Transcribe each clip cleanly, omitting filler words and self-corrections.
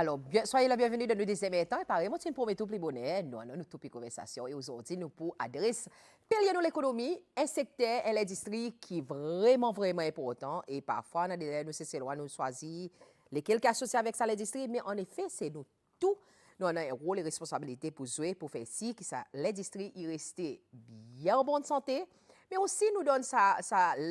Alors, soyez la bienvenue dans le deuxième temps. Et pareil, moi, tu promets tout plus bonheur. Nous tout plus conversation. Et aujourd'hui, nous pour adresser pilier de l'économie, un secteur et l'industrie qui est vraiment, vraiment important. Et parfois, nous c'est loin, nous choisir lesquels qui associent avec ça l'industrie. Mais en effet, c'est nous tous. Nous avons un rôle et responsabilité pour jouer, pour faire si que l'industrie y reste bien en bonne santé. Mais aussi, nous donne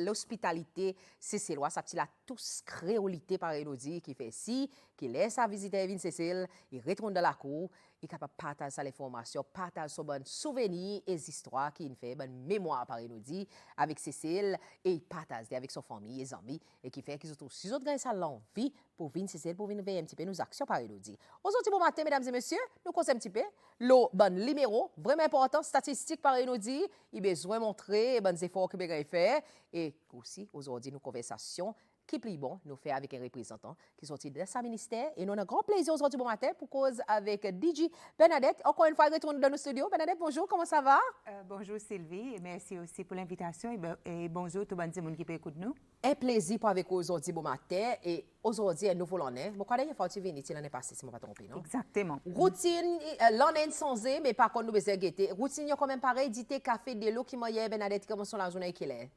l'hospitalité, c'est loi, ça la tous créolité par Elodie qui fait si, qui laisse à visiter Vin Cécile, il retourne dans la cour, il est capable de partager l'information, partager son bon souvenir et histoires qu'il fait, bonne mémoire par Elodie avec Cécile et il partage avec son famille et ses amis et qui fait qu'ils ont tous autres gagnent ça l'envie pour Vin Cécile, pour venir veiller un petit peu nos actions par Elodie. Aujourd'hui, bon matin, mesdames et messieurs, nous conseillons un petit peu le bon numéro, vraiment important, statistique par Elodie, il a besoin de montrer les bons efforts que vous avez fait et aussi, aujourd'hui, nos conversations qui plie bon, nous fait avec un représentant qui sorti de sa ministère. Et nous avons un grand plaisir aujourd'hui bon matin pour cause avec DJ Bernadette. Encore une fois, retourne dans nos studios. Bernadette, bonjour, comment ça va? Bonjour Sylvie, et merci aussi pour l'invitation et bonjour tout le monde qui peut écouter nous. Un plaisir pour avec vous aujourd'hui bon matin et aujourd'hui un nouveau l'année. Moi, quand il faut venir l'année passée, si je ne me pas trompé, non? Exactement. Routine, l'année sans mais par contre, nous besoin guetter. Routine, il y a quand même pareil, dité, café, de l'eau qui m'a Bernadette, comment sont la journée qu'il est?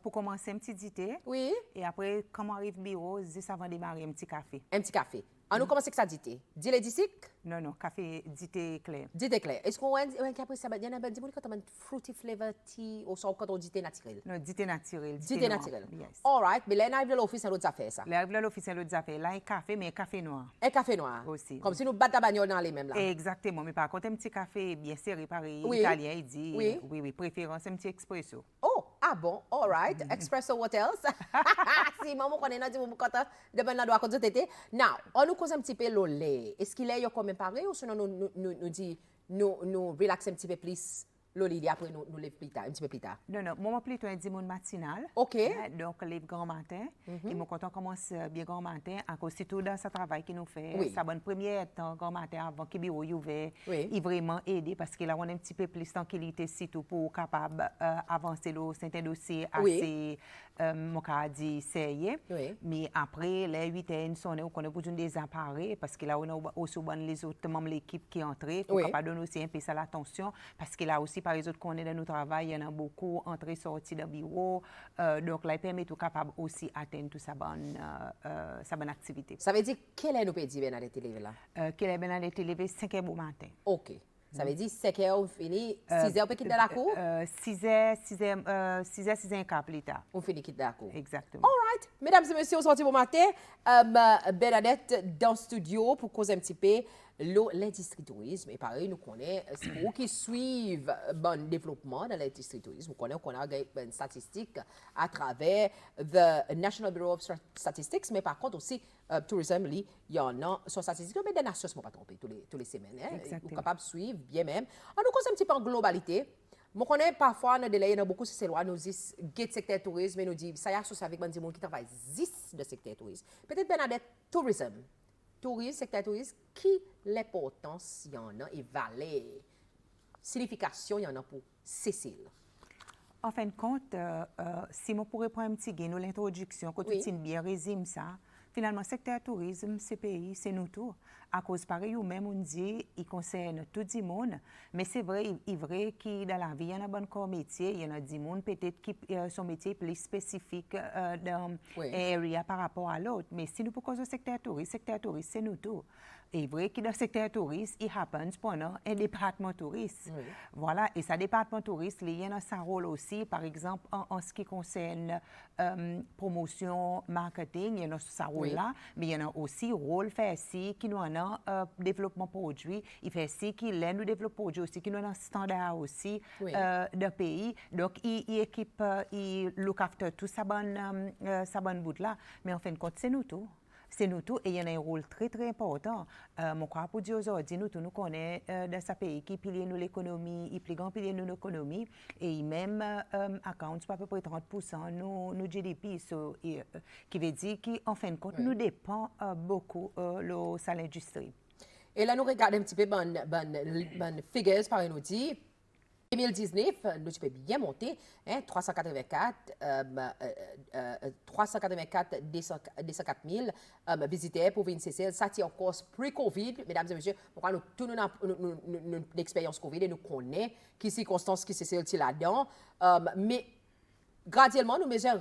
Pour commencer, un petit dité. Oui. Et après, quand on arrive au bureau, juste avant de démarrer, un petit café. Un petit café. On nous commence avec ça dité. Dit les disic? Non, café dité clair. Dité clair. Est-ce qu'on a après ça, il y en a des gens qui ont fruity flavor tea ou quand on dit naturel? Non, dité naturel. Dité naturel. Yes. All right. Mais là, on arrive à l'office, on a fait ça. Là, arrive à l'office, on a fait. Là, un café, mais un café noir. Un café noir. Aussi. Comme si nous battons la bagnole dans les mêmes là. Exactement. Mais par contre, un petit café bien serré, pareil, Oui. italien, il dit. Oui. Préférence, un petit expresso. Oh, ah bon, all right. Espresso, what else? Si maman connaît, nous disons, quand demain, nous doit côté. Now, on nous cause un petit peu le lait. Est-ce qu'il est quand même pareil ou sinon nous relax un petit peu plus le lait après nous lève plus tard, un petit peu plus tard? Non, moi, plutôt un dimanche matinal. OK. Donc, lève grand matin. Et moi, quand on commence bien grand matin, aussitôt dans ce travail qu'il nous fait, Oui. ça bonne première temps, grand matin, avant qu'il bureau ouvert, Oui. il vraiment aider parce qu'il a un petit peu plus de tranquillité, surtout pour capable avancer le certains dossiers assez, mon cas dit, sérieux. Oui. Mais après, les 8 heures, on a besoin des appareils parce qu'il a aussi les autres membres de l'équipe qui entrent pour Oui. capable donner aussi un peu ça l'attention parce qu'il a aussi par les autres qu'on est dans nos travail, il y en a beaucoup entrées sorties dans le bureau. Donc là, il permet tout capable aussi atteindre toute sa bonne activité. Ça veut dire quelle est nous peut dire Bernadette levé là? Qu'il est bien levé 5 heures au matin. OK. Ça veut dire 5 heures fini, 6 heures on peut quitter la cour? 6 heures, 6 heures, quart plus tard. On finit quitter la cour. Exactement. All right. Mesdames et messieurs, aujourd'hui bon matin, Bernadette dans le studio pour causer un petit peu l'industrie tourisme. Et pareil, nous connaissons, pour vous qui suivent le développement de l'industrie tourisme, nous connaissons qu'on a une statistique à travers the National Bureau of Statistics, mais par contre aussi, tourisme, il y en a sur statistiques, mais des nations, je ne me pas tromper, tous les semaines. Hein, vous êtes capables de suivre bien même. On nous cause un petit peu en globalité. Moi, je connais parfois, dans il y a beaucoup de lois, nous disent guide secteur tourisme, et nous disent, ça y a associé avec des gens qui travaillent 10 de secteur tourisme. Peut-être Bernadette, tourisme. Tourisme, secteur tourisme, qui l'importance il y en a et valeur, signification il y en a pour Cécile? En fin de compte, si je pourrais prendre un petit gain, l'introduction, quand tu bien résume ça, finalement, secteur tourisme, c'est pays, c'est nous tous. À cause pareil, ou même on dit, il concerne tout le monde. Mais c'est vrai, il est vrai que dans la vie, il y en a bon corps métier, il y en a des monde peut-être qui son métier plus spécifique dans area par rapport à l'autre. Mais si nous posons le secteur tourisme, c'est nous tous. Et vrai que dans le secteur tourisme, il happens pendant un département touriste. Oui. Voilà, et ce département touriste, il y a un rôle aussi, par exemple, en ce qui concerne promotion, marketing, il y a ce rôle-là, mais il y en a aussi rôle fait ici qui nous en a développement produit, il fait ici qui l'aide nous développe produit aussi, qui nous en a standard aussi de pays. Donc, il équipe, il look after tout sa bonne bout-là, mais en fin de compte, c'est nous tout. C'est nous tous et il y en a un rôle très très important. Mon crois pour dire aujourd'hui, nous tous nous connaissons dans ce pays qui plie nous l'économie, il plie grand pilier nous l'économie et même account à peu près 30% nous GDP, qui veut dire qu'en fin de compte nous dépend beaucoup de l'industrie. Et là nous regardons un petit peu bonne figures par nous dit 2019, nous tu peux bien monter, hein, 384 204 000 visiteurs pour venir CCL. Ça tient encore pré-Covid, mesdames et messieurs. Pourquoi nous tous une expérience Covid et nous connaissons qui circonstances qui CCL là-dedans. Mais graduellement, nous mettons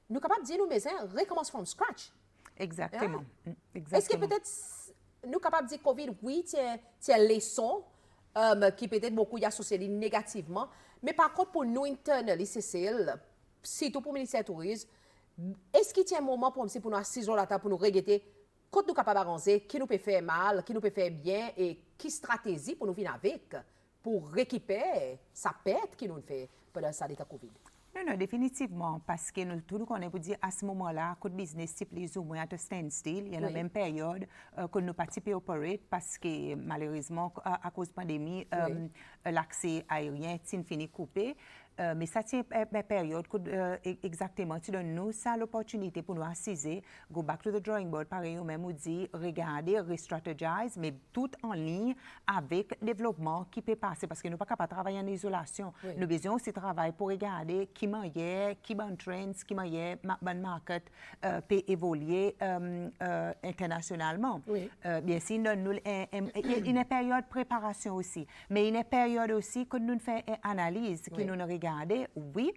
nous sommes capables de dire nous recommence from scratch. Exactement. Hein? Exactement. Est-ce que peut-être nous sommes capables de dire Covid, oui, c'est une leçon qui peut-être beaucoup y associé négativement, mais par contre pour nous internally, CCL, surtout pour le ministère du Tourisme, est-ce qu'il y a un moment pour nous asseoir la table pour nous regretter quand nous sommes capables d'avancer, qui nous peut faire mal, qui nous peut faire bien et qui stratégie pour nous venir avec pour récupérer sa perte qui nous fait pendant ça l'état Covid? Non, définitivement, parce que nous tout connaissons pour dire à ce moment-là, que le business type plus ou moins à standstill, il y a la même période que nous participons opérer parce que malheureusement, à cause de la pandémie, l'accès aérien est fini coupé. Mais ça tient une période exactement qui donne nous ça l'opportunité pour nous assiser, go back to the drawing board, pareil, ou même dit regarder, re-strategize, mais tout en ligne avec le développement qui peut passer parce que nous ne sommes pas capables de travailler en isolation. Nous avons besoin aussi de travailler pour regarder qui manière, qui bon trends, qui manière, bon market peut évoluer internationalement. Bien sûr, nous une période de préparation aussi, mais une période aussi que nous faisons une analyse, qui nous regarde. Oui,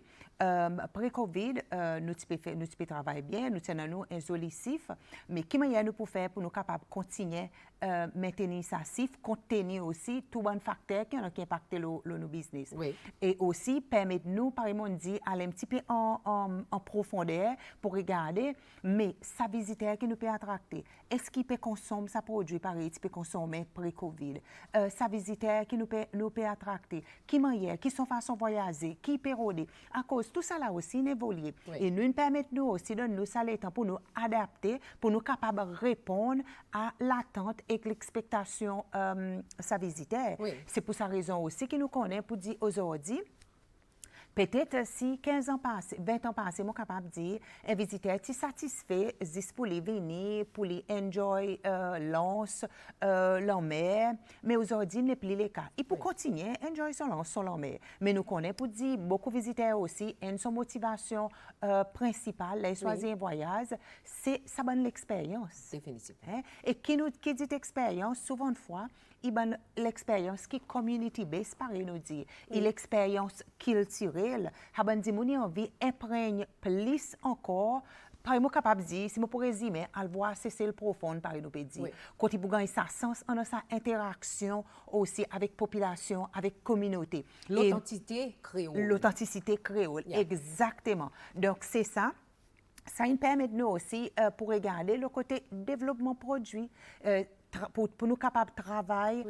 pré-Covid, nous pouvons travailler bien, nous tenons un solicif, mais qui manière nous pouvons faire pour nous capables de continuer à maintenir ça, contenir aussi tout bon facteur qui impacte nos business. Et aussi permettre nous, par exemple, d'aller un petit peu en profondeur pour regarder, mais sa visiteur qui nous peut attracter. Est-ce qu'il peut consommer sa produit, pareil, il peut consommer pré-Covid? Sa visiteur qui nous peut attracter. Qui manière, qui sont façon voyager, qui peut rôder. À cause tout ça là aussi évolue. Et nous permettre nous aussi de nous ça le temps pour nous adapter, pour nous capables de répondre à l'attente et l'expectation sa visiteur. C'est pour sa raison aussi que nous connaissons pour dire aujourd'hui. Peut-être si 15 ans passés, 20 ans passés, je suis capable de dire un visiteur est satisfait pour les venir, pour les enjoy l'anse, la mer. Mais aujourd'hui, ce n'est plus le cas. Il peut continuer à enjoy son lance, son mer. Mais nous connaissons pour dire beaucoup de visiteurs aussi, une son motivation principale, les choisir un voyage, c'est ça bonne l'expérience. Définitivement. Et qui dit expérience, souvent de fois, l'expérience qui community-based, pareil nous dit, et l'expérience culturelle, on dit, mon envie imprègne plus encore, par exemple, capable de dire, si je peux résumer, à voir c'est le profond, par nous peut dire. Quand il gagne sa sens, on a sa interaction aussi avec population, avec communauté. L'authenticité créole. L'authenticité créole, exactement. Donc, c'est ça. Ça nous permet nous aussi pour regarder le côté développement produit, pour nous capables de travailler.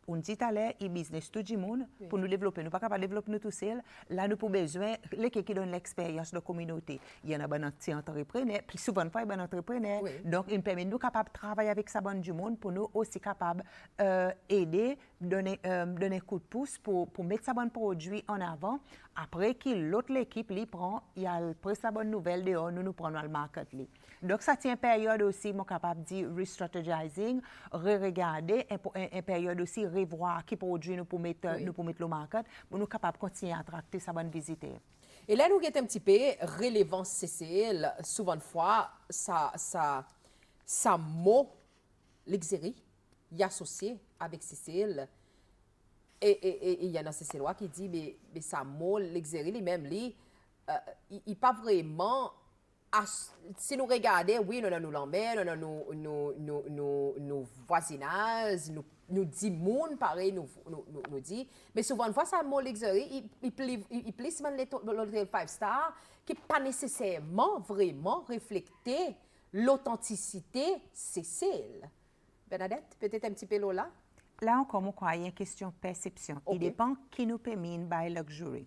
On dit à l'heure, et business tout le monde, pour nous développer. Nous ne sommes pas capables de développer nous tout seuls. Là, nous avons besoin de quelqu'un qui donne l'expérience de la communauté. Il y en a des petits entrepreneurs, puis souvent pas des entrepreneurs. Donc, il permet de nous capables de travailler avec sa bande du monde pour nous aussi capables d'aider, donner un coup de pouce pour mettre sa bonne produit en avant. Après que l'autre l'équipe lui prend, il y a sa bonne nouvelle dehors, nous prenons dans le market. Donc, ça tient une période aussi, moi capable de dire re-strategizing, re-regarder, une période aussi revoir qui produit nous pour mettre le market, pour nous capables de continuer à attracter sa bonne visiteur. Et là, nous avons un petit peu relevance CCL, souvent de fois, ça mot, l'exérie, y associé avec CCL. Et il y en a CCLois qui dit, mais ça mot, l'exérie, lui-même, il n'est pas vraiment. Si nous regardons, oui, nous avons l'ambert, nos voisinages, nous dit monde, pareil, nous dit. Mais souvent, une fois, ça mot l'exérie, il plisse l'hôtel 5 stars qui n'est pas nécessairement vraiment refléter l'authenticité CCL. Bernadette, peut-être un petit peu là? Là encore, je crois qu'il y a une question de perception. Il dépend qui nous permet by luxury.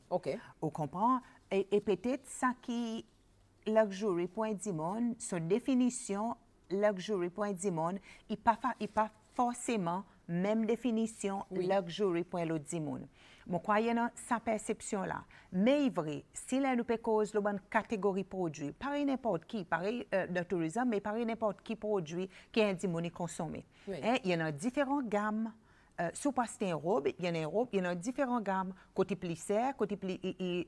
On comprend. Et peut-être ça qui luxury point du monde, son définition luxury point du monde, il n'est pas forcément même définition luxury point l'autre du monde. Je crois qu'il y a sa perception là. Mais vrai, si là nous peut cause la bonne catégorie produit, pareil n'importe qui, pareil de tourisme, mais pareil n'importe qui produit qui est du monde consommé. Il y en a différentes gammes Si vous achetez une robe, il y en a différentes gammes, côté plus serre, côté plus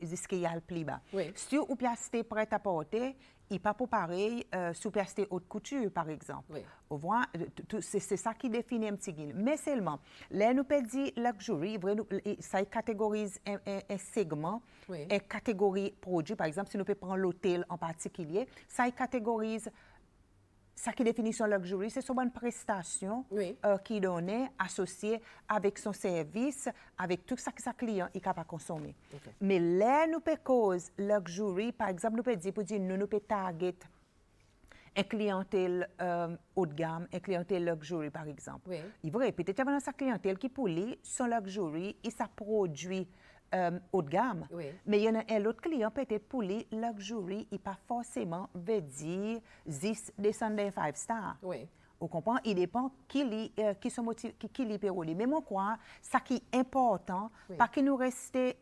jusqu'à plus bas. Oui. Si vous achetez prêt à porter, il n'est pas pour pareil si vous achetez haute couture, par exemple. Oui. Vous voyez, c'est ça qui définit un petit guin. Mais seulement, là, nous peut dire luxury, ça catégorise un segment, Oui. une catégorie produit. Par exemple, si nous pouvons prendre l'hôtel en particulier, ça catégorise. Ça qui définit son luxury, c'est souvent une prestation Oui. qui est donnée, associée avec son service, avec tout ça que sa client est capable de consommer. Okay. Mais là, nous peut cause luxury, par exemple, nous peut dire, nous peut target une clientèle haut de gamme, une clientèle luxury, par exemple. Oui. Il vrai, peut-être qu'il y a sa clientèle qui, pour lui, son luxury, il sa produit haut de gamme. Oui. Mais il y en a un autre client, peut-être pour lui, luxury, il pas forcément veut dire 10 descendre d'un 5 stars. Oui. Vous comprenez? Il dépend qui li péroli. Mais moi, quoi, ça qui est important, Oui. pas que nous rester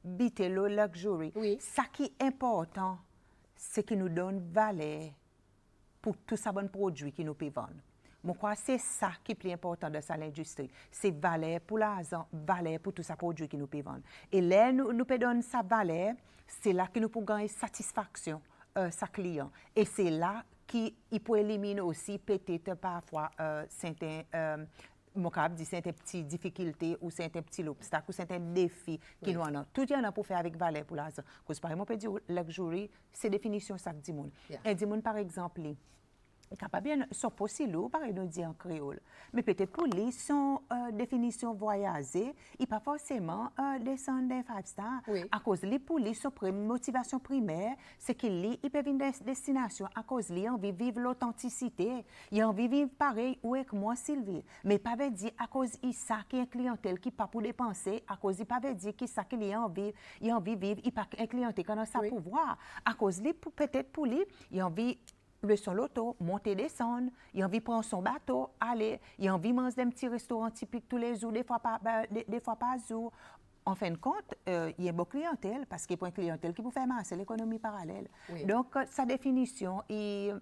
biter le luxury. Oui. Ça qui est important, c'est qu'il nous donne valeur pour tout ça bon produit qui nous peut vendre. Moi, quoi, c'est ça qui est plus important de ça l'industrie. C'est valeur pour l'argent, valeur pour tout ça produit qui nous peut vendre. Et là, nous peut donner sa valeur, c'est là que nous pouvons gagner satisfaction sa client. Et c'est là qu'il peut éliminer aussi peut-être parfois certains mon cap dit c'est une petite difficulté ou c'est un petit obstacle ou c'est un défi qui nous en a. Tout y en a pour faire avec valeur pour l'argent. Parce que par exemple, on peut dire luxury, c'est définition ça dit monde. Et dit monde par exemple, capable bien sont pas si lourd pareil nous dit en créole. Mais peut-être pour lui son définition voyager, il pas forcément descendre d'un 5 stars à cause lui pour lui son motivation primaire, c'est qu'il peut venir d'une destination à cause lui envie vivre l'authenticité, il a envie vivre pareil ou avec moi Sylvie. Mais pas veut dire à cause il ça qui est une clientèle qui pas pour dépenser, à cause il pas veut dire qu'il ça qu'il a envie vivre, il pas un clientèle qui a ça pouvoir. À cause lui peut-être pour lui, il a envie le son l'auto, monter, descendre, il a envie de prendre son bateau, aller, il a envie de manger dans un petit restaurant typique tous les jours, des fois par jour. En fin de compte, il y a une bonne clientèle, parce qu'il y a une clientèle qui peut faire masser l'économie parallèle. Oui. Donc, sa définition,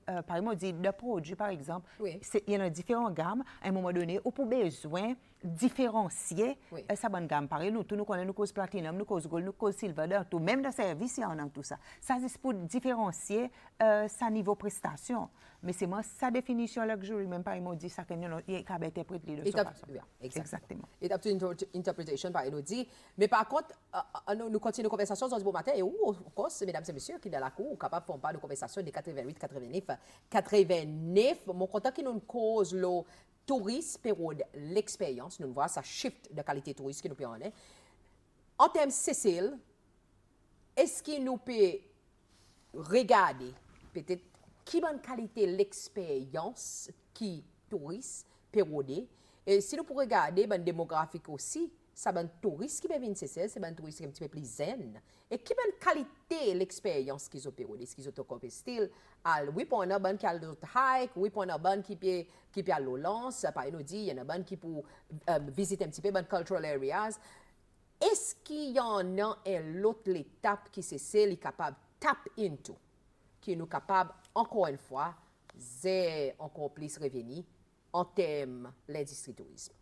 par exemple, dit de produits, par exemple, il y en a différentes gammes, à un moment donné, ou pour besoin différencier sa bonne gamme. Par exemple, nous connaissons, nous cause platinum, nous cause gold, nous cause silver, tout, même dans le service, il y en a tout ça. Ça, c'est pour différencier sa niveau prestation. Mais c'est moi, sa définition luxury, même pas, ils m'ont dit ça, qu'il y a interprété de cette façon. Exactement. Étape to interpretation, par nous dit. Mais par contre, nous continuons la conversation aujourd'hui bon matin. Et of course, mesdames et messieurs, qui sont dans la cour, capables de faire part de conversation de 88, 89. Mon contact qui nous cause le tourisme, période, l'expérience, nous voyons ça shift de qualité touriste qui nous peut en est. En termes Cécile, est-ce qu'il nous peut regarder peut-être qui bonne qualité l'expérience qui touriste période et si nous pour regarder ben démographique aussi ça ben touriste qui peut venir c'est ben touriste un petit peu plus zen et qui bonne qualité l'expérience qu'ils ont période est-ce qu'ils ont encore style oui pour un ban qui a le hike oui pour un ban qui peut à l'Olance par nous dit il y en a ban qui pour visiter un petit peu ben cultural areas est-ce qu'il y en a une autre étape qui c'est capable tap into qui nous capable encore une fois c'est encore plus revenu en termes de l'industrie tourisme.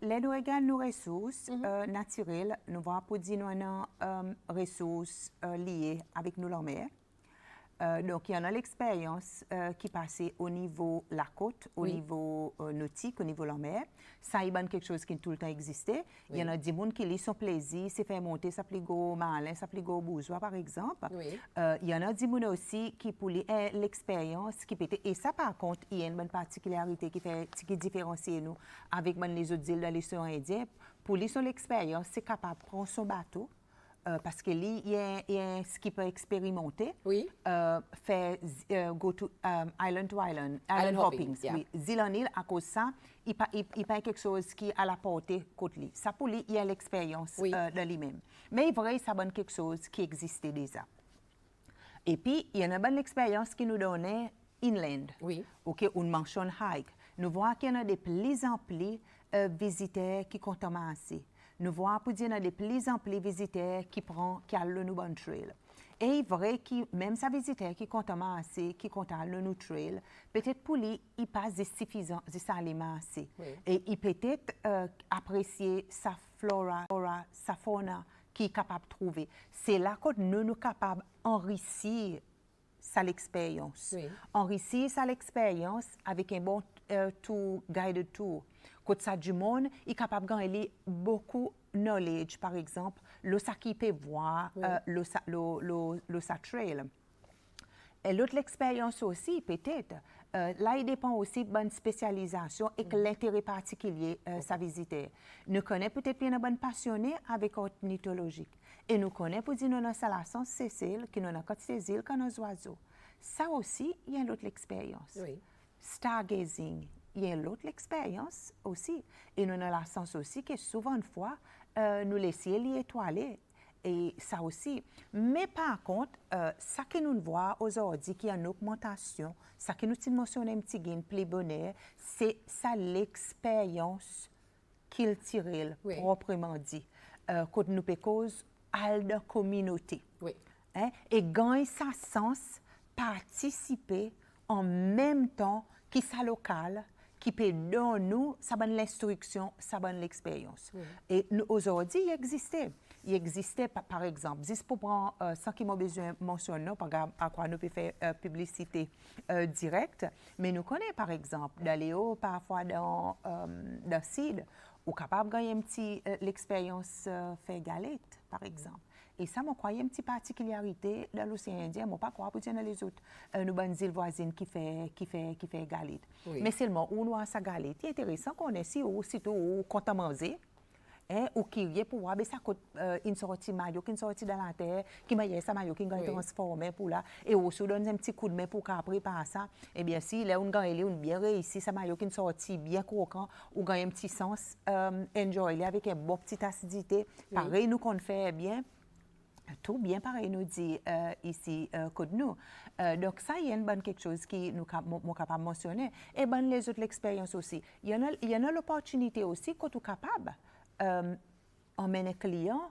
Les nous regardons nos ressources naturelles, nous voyons pour dire nous ressources liées avec nous la mer. Donc, il y en a l'expérience qui passait au niveau de la côte, au niveau nautique, au niveau de la mer. Ça, il y a quelque chose qui tout le temps existait. Il y en a des gens qui sont plaisir, c'est faire monter, ça plus gros malin, ça plus gros bourgeois, par exemple. Il y en a des gens aussi qui, pour l'expérience, qui peut être... Et ça, par contre, il y a une bonne particularité qui différencie nous avec les autres îles de l'océan Indien. Pour lui, son expérience, c'est capable de prendre son bateau, parce qu'il y a un skipper expérimenté, faire go to island to island hopping, île en île, à cause de ça, il n'y a quelque chose qui est à la portée côté lui. Ça pour lui, il y a l'expérience de lui-même. Mais il vrai, ça donne quelque chose qui existait déjà. Et puis, il y a une bonne expérience qui nous donnait inland, une mention hike. Nous voyons qu'il y en a de plus en plus visiteurs qui commencent. Nous voyons pour dire qu'il y a de plus en plus visiteurs qui allent le New Trail. Et vrai que même sa visiteur qui compte assez, qui compte le neutral, peut-être pour lui, il passe des suffisants, des aliments assez. Oui. Et il peut-être apprécier sa flora, sa fauna qui est capable de trouver. C'est là que nous sommes capables d'enrichir sa l'expérience. Oui. Enrichir sa l'expérience avec un bon tour, guided tour. Quand ça du monde, il est capable de gagner beaucoup knowledge, par exemple, le ça qui peut voir, Oui. le sa trail. Et l'autre l'expérience aussi, peut-être. Là, il dépend aussi de bonne spécialisation et que l'intérêt particulier sa visiteur. Nous connaissons peut-être bien une bonne passionnée avec ornithologique. Et nous connaissons pour dire nous dans la sens Cécile, qui nous a côté ces îles comme nos oiseaux. Ça aussi, il y a l'autre expérience. Oui. Stargazing, il y a l'autre expérience aussi. Et nous avons la sens aussi que souvent, une fois, nous laissions les étoilés. Et ça aussi. Mais par contre, ça que nous voyons aujourd'hui, qui y a une augmentation, ça que nous mentionnons un petit gain, plus bonheur, c'est ça l'expérience qu'il tire, Oui. proprement dit. Quand nous cause à la communauté. Oui. Hein? Et gagne sa sens participer en même temps que sa locale, qui peut donner nous, ça bonne l'instruction, ça bonne l'expérience. Oui. Et aujourd'hui, il existait. Il existait, par exemple, juste pour prendre, sans qu'il m'ait besoin de mentionner, à quoi nous pouvons faire publicité directe, mais nous connaissons, par exemple, d'aller parfois dans le CID, ou capable de gagner un petit l'expérience faire galette, par exemple. Et ça, moi, croyais une petite particularité dans l'océan Indien. Moi, pas croire pour dire dans les autres, nos bonnes îles voisines qui fait galette. Oui. Mais seulement, où nous avons sa galette. C'est intéressant qu'on ait si aussitôt qu'on t'a mangé, hein, ou qui est pour voir, mais ça coûte une sortie maillot, qui une sortie dans la terre, qui m'a ça maillot, qui est transformé pour là, et aussi donne un petit coup de main pour qu'après par ça, eh bien, si là, on gagne, on bien réussi, ça maillot, qui une sortie bien croquant, ou gagne un petit sens, enjoy, avec une bonne petite acidité, pareil, nous qu'on fait bien. Tout bien pareil, nous dit ici, que nous. Donc, ça, il y a une bonne quelque chose qui nous sommes capables de mentionner. Et bonne les autres l'expérience aussi. Il y en a l'opportunité aussi que tu es capable d'emmener un client,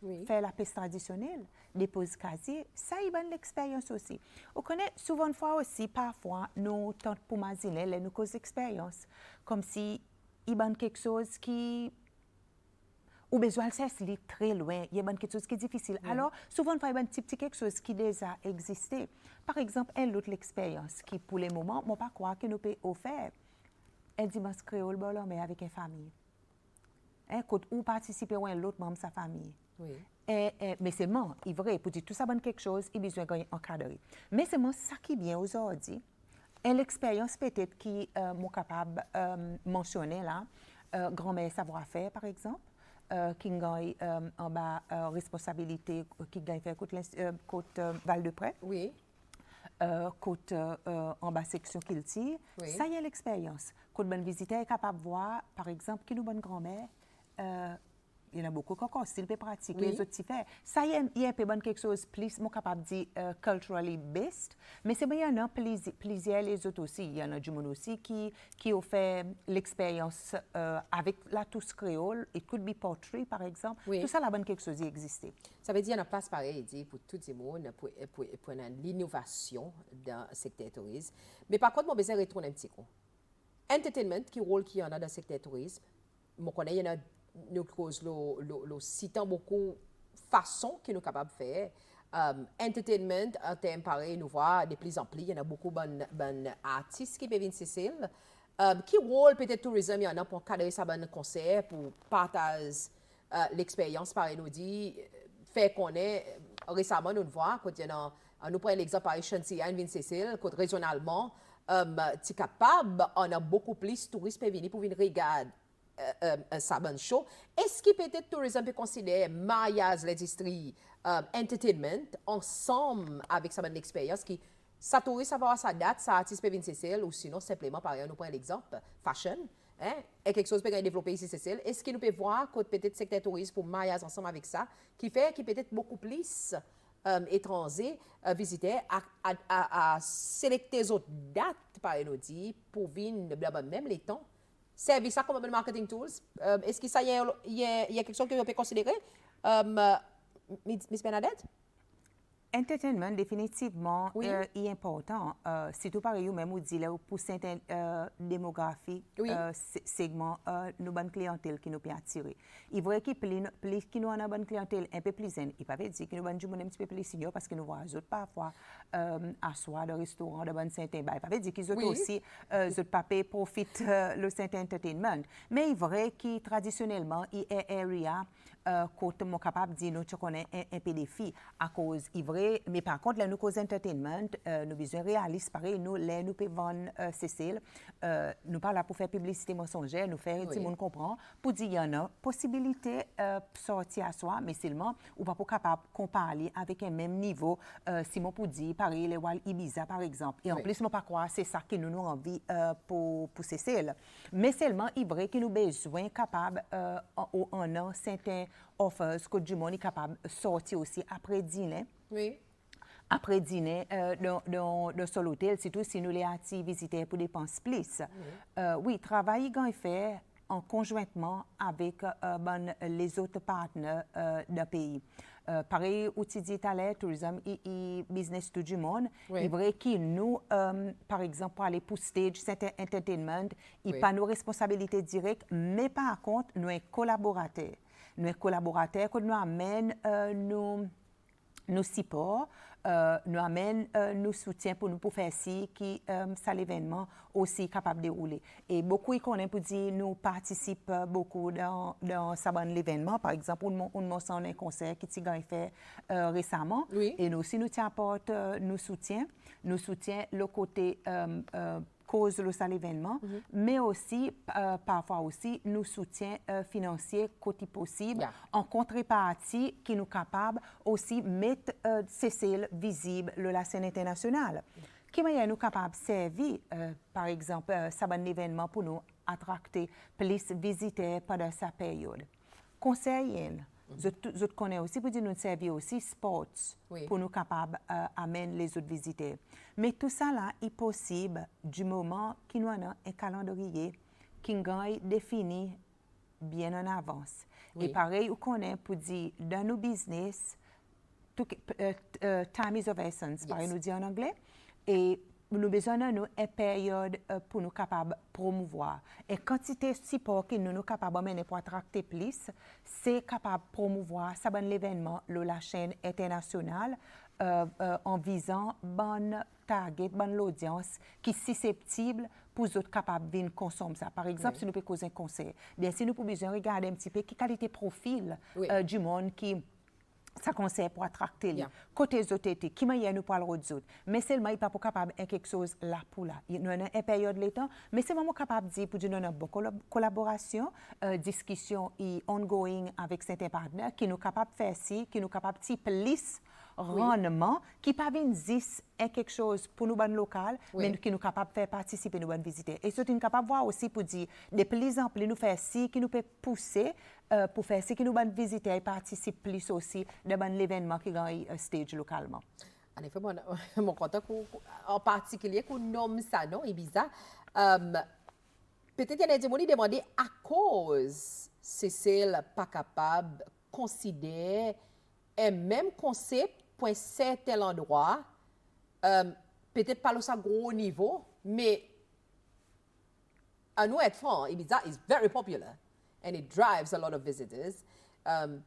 Oui. faire la piste traditionnelle, déposer casier. Ça, il y a bonne l'expérience aussi. On connaît souvent une fois aussi, parfois, nous tentons pour imaginer, nous cause expérience. Comme si il y a quelque chose qui ou besoin c'est très loin, il y a quelque chose qui est difficile. Alors, souvent, il y a un petit quelque chose qui déjà existé. Par exemple, une autre expérience qui, pour le moment, je ne pas croire que nous pouvons offrir un dimanche créole, mais avec une famille. Hein, ou participer à l'autre membre de sa famille. Oui. Mais c'est vrai, pour dire tout ça, quelque chose, il a besoin d'encadrer. Mais c'est ça qui est bien aujourd'hui. Et l'expérience peut-être qui est capable de mentionner là, grand-mère savoir-faire, par exemple. Qui gagne en bas responsabilité qui gagne faire côte Val-de-Près, Oui. côte en bas section qu'il tire. Oui. Ça y est l'expérience. Quand bonne visiteur est capable de voir, par exemple, qui nous bonne grand-mère, il y en a beaucoup encore, style peut pratiquer, Oui. les autres faire. Ça y est, il y a un peu bonne quelque chose plus, moi capable de dire culturally based, mais c'est bien, il y en a plusieurs les autres aussi. Il y en a du monde aussi qui ont fait l'expérience avec la touche créole, it could be pottery par exemple. Oui. Tout ça, la bonne quelque chose, il existait. Ça veut dire qu'il y a une place pareille dit, pour tout le monde, pour l'innovation dans le secteur tourisme. Mais par contre, moi, besoin de retourner un petit coup. Entertainment, qui rôle qu'il y en a dans le secteur tourisme, je connais, il y en a nous cause le citant beaucoup façons que nous sommes capables de faire. Entertainment, en termes pareil, nous voyons de plus en plus, il y en a beaucoup de artistes qui peuvent venir Cécile. Qui rôle peut-être tourisme, il y en a pour cadrer ça bon concert, pour partager l'expérience, pareil, nous dit, faire qu'on est, récemment, nous voyons, quand il y en a, nous prenons l'exemple par Chantilly, Vin Cécile, quand régionalement, tu es capable, on a beaucoup plus de touristes qui venir pour venir regarder un sabon show. Est-ce que peut-être tourisme peut considérer mariage, l'industrie, entertainment, ensemble avec sa bonne expérience qui ça touriste savoir sa date, ça artiste peut venir Cécile, ou sinon simplement par exemple, nous prenons l'exemple, fashion, hein, et quelque chose peut être développé ici Cécile. Est-ce que nous pouvons voir que peut-être secteur tourisme pour mariage ensemble avec ça, qui fait qu'il peut-être beaucoup plus étrangers visiteurs à sélecter les autres dates, par exemple, pour venir même les temps. Servir ça comme un marketing tools. Est-ce que ça y a quelque chose que vous pouvez considérer, Miss Bernadette? Entertainment, définitivement, Oui. est important. Si tout pareil, ou même, ou dit, là, pour certaines démographies, Oui. segments, nos bonnes clientèles qui nous peut attirer. Il est vrai qu'il plus qui nous a une bonne clientèle un peu plus zen. Il peut pas dire que nous bonnes du monde un petit peu plus senior parce que nous voyons autres parfois asseoir de restaurant de bonne Saint-Étienne. Il peut pas dire qu'ils ont Oui. aussi autres papiers profitent le Saint Entertainment. Mais il est vrai que traditionnellement, il est area côté mon capable de dire nous tu connais un peu des filles à cause il vrai mais par contre là nous cause entertainment nous besoin réaliste pareil nous les nous peut vendre Cécile nous pas là pour faire publicité mensongère nous faire tout le monde comprend pour dire il y en a possibilité sortir à soi mais seulement ou pas pour capable comparer avec un même niveau si mon pour dire pareil les Wild Ibiza par exemple et en plus moi pas croire c'est ça que nous envie pour Cécile mais seulement il vrai que nous besoin capable en an certains offers que du monde est capable de sortir aussi après dîner. Oui. Après dîner dans son hôtel, surtout si nous les attirons visiter pour dépenser plus. Oui, travail qu'on fait en conjointement avec les autres partenaires d'un pays. Pareil, outil dit à l'air, tourisme et business tout du monde. Oui. Il est vrai que nous, par exemple, pour aller pour stage, certain entertainment, il n'y a Oui. pas nos responsabilités directes, mais par contre, nous sommes collaborateurs. Nous sommes collaborateurs que nous amènent nos supports, nous amènent nos soutiens pour nous pour faire ci qui ça l'événement aussi capable de dérouler. Et beaucoup ils connaissent pour dire nous participons beaucoup dans ça l'événement. Par exemple, on mentionne un concert qui a fait récemment. Oui. Et nous aussi nous apporte nos soutiens le côté cause de ça l'événement, mais aussi parfois aussi nous soutien financier côté possible en contrepartie qui nous capable aussi mettre Cécile visible de la scène internationale. Qui est nous capable de servir par exemple ça un événement pour nous attracter plus visiteurs pendant sa période. Conseil je connais aussi pour dire nous servir aussi sports pour nous capables d'amener les autres visiteurs. Mais tout ça là est possible du moment qu'il nous a un calendrier qui est défini bien en avance. Et pareil, on connaît pour dire dans nos business, time is of essence, pareil nous dit en anglais. Et nous avons besoin d'une période pour nous capables de promouvoir. Et quantité de support que nous sommes capables de mener pour attracter plus, c'est capable de promouvoir ça l'événement la chaîne internationale en visant bonne target, bonne l'audience qui est susceptible pour les autres capables de venir consommer ça. Par exemple, si nous pouvons causer un concert, bien si nous pouvons besoin regarder un petit peu quelle qualité profil du monde qui ça conseille pour attracter les côté des autres qui m'a nous parle aux autres mais seulement il pas capable de quelque chose là pour là il y a une période de temps mais c'est vraiment capable de dire pour dire nous avons beaucoup collaboration discussion et ongoing avec certains partenaires qui nous capable de faire ci qui nous capable de plus rendement qui pas venir quelque chose pour nous ban local mais qui nous capable de faire participer nous ban visiter et c'est une capable voir aussi pour dire de plus en plus nous faire ci qui nous peut pousser pour faire ci qui nous ban visiter et participer plus aussi de ban l'événement qui gagne stage localement. En effet, mon content en particulier qu'on nomme ça non Ibiza peut-être qu'il y a des gens qui demandent à cause Cécile pas capable considérer un même concept pour un certain endroit, peut-être pas à gros niveau, mais à nous être francs, Ibiza is very popular and it drives a lot of visitors.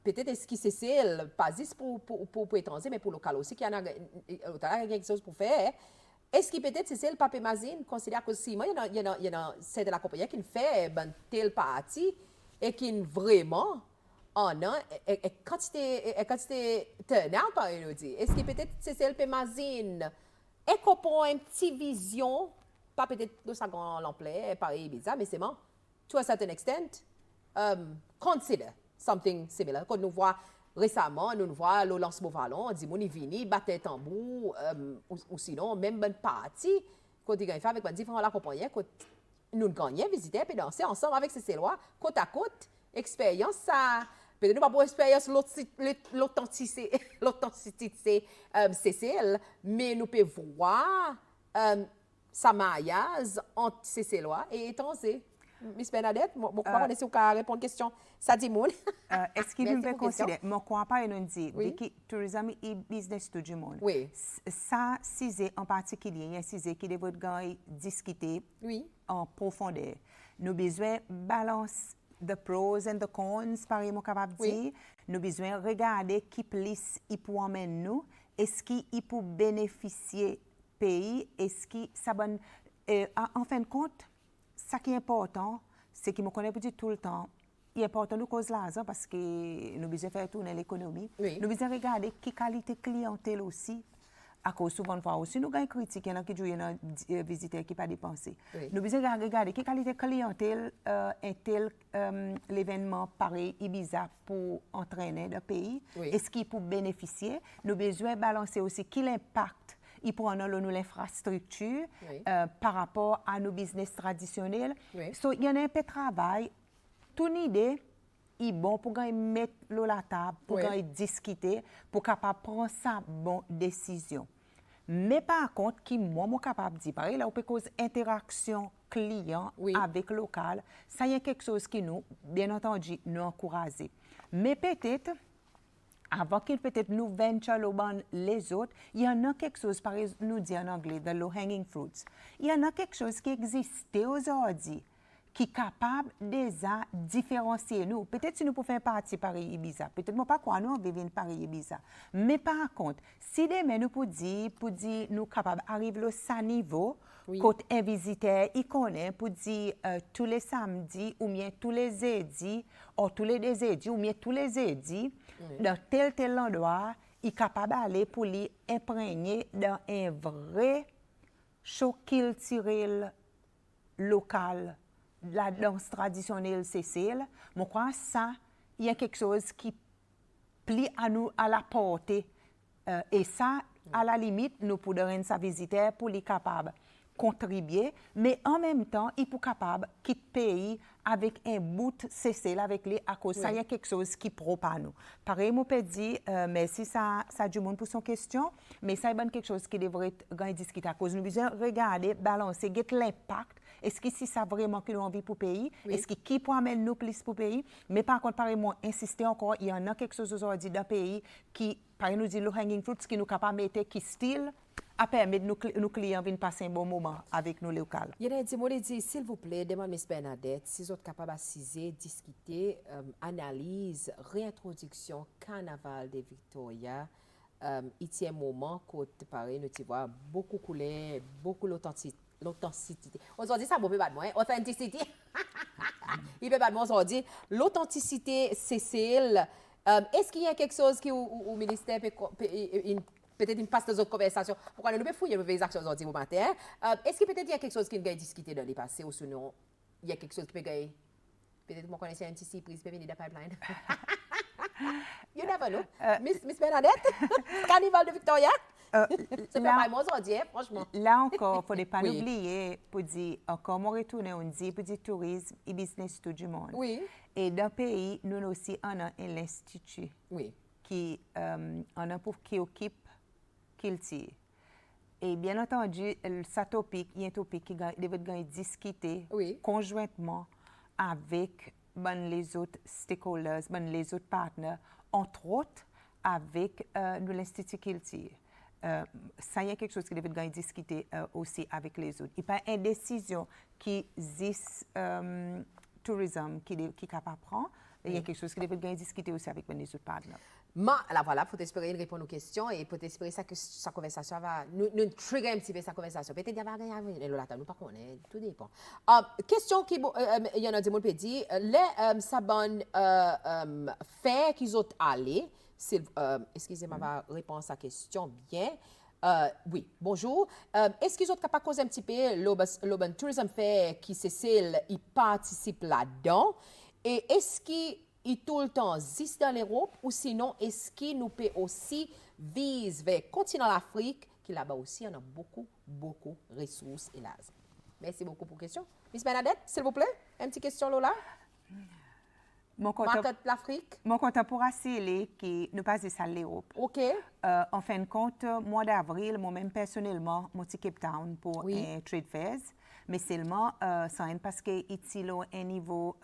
Peut-être est-ce que Cécile, pas juste pour étranger, mais pour local aussi, qu'il y a quelque chose pour faire. Est-ce que peut-être Cécile Pape Mazine considère que si moi, il y a c'est de la compagnie qui fait telle partie et qui vraiment en a quantité turnout par nous dit. Est-ce que peut-être Cécile Pemazine est pour une petite vision, pas peut-être de sa grande ampleur, pareil bizarre, mais c'est bon, to a certain extent, consider something similar. Quand nous voit récemment, nous voit le lancement ballon, on dit mon vini, battre tambour, ou sinon même bonne partie, quand il gagne avec différents la compagnie, quand nous gagnons, visiter et danser ensemble avec ces lois, côte à côte, expérience ça. Peut-être nous pas pour expérience l'authenticité Cécile, mais nous pouvons voir sa maillage entre Cécilois et étrangers. Miss Bernadette, je ne sais pas si vous pouvez répondre à la question. Ça dit moun. Est-ce qu'il Merci peut pour la question. considérer, je ne crois pas, il dit, Oui. que le tourisme et le business tout le monde. Oui. Ça, c'est en particulier, il y a un sujet qui devrait discuter Oui. en profondeur. Nous avons besoin de balance the pros and the cons, par exemple, capable de Oui. dire. Nous avons besoin de regarder qui plus il peut emmener nous. Est-ce qu'il peut bénéficier pays? Est-ce que ça bonne. En fin de compte, ce qui est important, c'est que je connais pas tout le temps. Il est important de cause l'argent parce que nous avons besoin de faire tourner l'économie. Oui. Nous avons besoin de regarder quelle qualité clientèle aussi. À cause souvent de fois aussi, nous avons une critique, il y en a qui jouent un visiteur qui n'a pas dépensé. Oui. Nous avons besoin de regarder quelle qualité clientèle est tel l'événement pareil Ibiza pour entraîner le pays. Oui. Est-ce qu'il peut bénéficier? Nous avons besoin de balancer aussi quel impact il prend dans l'infrastructure Oui. par rapport à nos business traditionnels. Oui. So, il y en a un peu de travail. Toute idée est bon pour qu'on mette l'eau à la table, pour Oui. qu'on discuter, pour capable prendre sa bonne décision. Mais par contre, qui moi, je suis capable de dire, pareil, là, on peut cause interaction client Oui. avec local, ça y est quelque chose qui nous, bien entendu, nous encourage. Mais peut-être, avant qu'il peut-être nous venture les autres, il y en a quelque chose, par exemple, nous dit en anglais, the low-hanging fruits. Il y en a quelque chose qui existait aujourd'hui, qui est capable déjà de différencier nous. Peut-être si nous pouvons faire partie Paris Ibiza, peut-être pas quoi nous vivons en Paris Ibiza. Mais par contre, si demain nous pouvons dire nous capables d'arriver à ce niveau, Oui. quand un visiteur il connaît pour dire tous les samedis ou bien tous les jeudis, ou tous les jeudis ou bien tous les jeudis, dans tel endroit, il est capable d'aller pour lui imprégner dans un vrai choc culturel local, la danse traditionnelle Cécile. Je crois que ça, il y a quelque chose qui plie à nous à la portée. Et ça, à la limite, nous pouvons donner sa visiteur pour les capables contribuer, mais en même temps, il peut capable de quitter le pays avec un bout Cécile avec lui à cause ça, il y a quelque chose qui est propre à nous. Pareil, je peux dire, merci ça du monde pour son question, mais ça est quelque chose qui devrait être discuté à cause nous besoin regarder, balancer, get l'impact. Est-ce que c'est ça vraiment que nous envie pour le pays? Oui. Est-ce que qui peut amener nous plus pour le pays? Mais par contre, pareil, moi, insister encore, il y en a quelque chose aujourd'hui dans le pays qui, par exemple, nous dit low hanging fruits, qui nous capable de mettre, qui style, à permettre nos clients de passer un bon moment avec nos locaux. Il y a des dit, s'il vous plaît, demande Miss Bernadette, si vous êtes capable d'assiser, discuter, analyse, réintroduction, carnaval de Victoria, il y a un moment où, pareil, nous vois beaucoup couler, beaucoup l'authenticité. Aujourd'hui, ça ne peut pas de moi, authenticité. Il peut pas de moi aujourd'hui. L'authenticité, Cécile, est-ce qu'il y a quelque chose qui, au ministère peut-être une passe dans autres conversations. Pourquoi nous ne pouvons fouiller les actions aujourd'hui au matin? Est-ce que peut-être il y a quelque chose qui nous a discuté dans les passés ou sinon il y a quelque chose qui peut gagner? Peut-être que vous connaissez un petit surprise qui peut venir de pipeline. You never know. Miss Bernadette, Carnival de Victoria. C'est pas moi aujourd'hui, franchement. Là encore, il ne faut pas l'oublier pour dire, encore, on retourne, on dit, pour dire tourisme et business tout du monde. Oui. Et dans le pays, nous aussi, on a un institut Oui. qui occupe culture. Et bien entendu, ce topic, il y a un topic qui devrait être discuté conjointement avec les autres stakeholders, les autres partenaires, entre autres avec l'Institut Culture. Ça y est quelque chose qui devrait être discuté aussi avec les autres. Il n'y a pas une décision qui existe tourisme qui est capable de prendre. Il y a quelque chose qui devrait être discuté aussi avec les autres partenaires. Là, voilà, il faut espérer répondre aux questions et pour espérer ça que sa conversation va nous trigger un petit peu sa conversation. Peut-être qu'il y a rien à venir, nous pas connaître, tout dépend. Question qui, il y en a des mots qui disent, les sabons faits qu'ils ont allé, excusez-moi, ma réponse à la question bien. Oui, bonjour. Est-ce qu'ils sont capables de causer un petit peu l'Urban Tourism Fair qui Cécile, il participe là-dedans? Et est-ce qu'il tout le temps existe dans l'Europe ou sinon est-ce qu'il nous peut aussi vise vers le continent l'Afrique qui là-bas aussi on a beaucoup de ressources et là. Merci beaucoup pour la question. Miss Bernadette, s'il vous plaît, une petite question Lola. Market l'Afrique. Mon contemporain c'est qui nous passe ça l'Europe. OK. En fin de compte, mois d'avril, moi-même personnellement, je suis Cape Town pour un trade fairs. mais seulement ça parce que ici là un niveau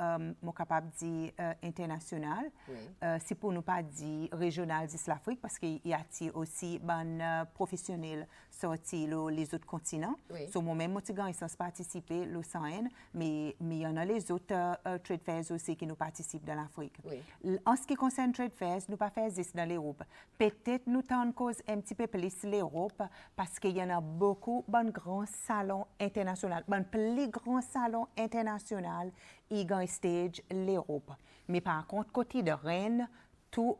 mon capable de dire international. Oui. C'est pour ne pas dire régional de l'Afrique parce qu'il y a aussi ban professionnels sortis les autres continents. Oui. So moi-même moi tu gagne sans participer le SAN, mais il y en a les autres trade fairs aussi qui nous participent dans l'Afrique. Oui. En ce qui concerne trade fairs, nous pas faire ça dans l'Europe. Peut-être nous t'en cause un petit peu plus l'Europe parce qu'il y en a beaucoup de grands salons internationaux, de plus grands salons internationaux et gagne stage l'Europe. Mais par contre côté de Rennes, tout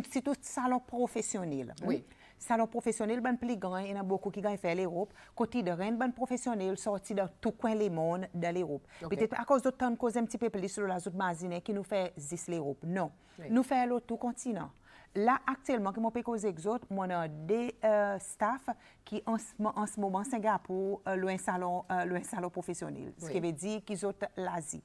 c'est tout salon professionnel. Oui. Salon professionnel, ben plus grand, il y en a beaucoup qui gagnent faire l'Europe. Côté de Rennes, ben professionnel sorti de tout coin du monde de l'Europe. Okay. Peut-être à cause de temps cause un petit peu plus sur la zone mazine qui nous fait 10 l'Europe. Non. Oui. Nous faisons tout continent. Là, actuellement, que moi peux causer avec autres, moi j'ai des staff qui en ce moment Singapour, loin salon professionnel. Ce qui veut dire qu'ils ont l'Asie.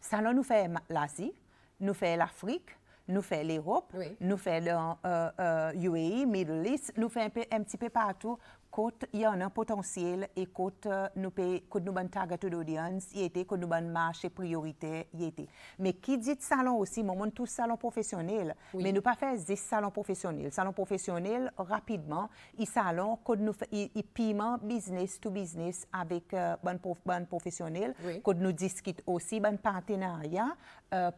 Salon nous fait l'Asie, nous fait l'Afrique, nous fait l'Europe, Oui. nous fait UAE, Middle East, nous fait un petit peu partout. Quand il y a un potentiel et quand nous avons target audience, quand nous avons marché prioritaire, mais qui dit salon aussi, moi, tout salon professionnel, Oui. mais nous pas faire 10 salons professionnels. Salon professionnel, rapidement, il salon, quand nous il paiement business to business avec ban professionnel, Oui. quand nous discutons aussi ban partenariat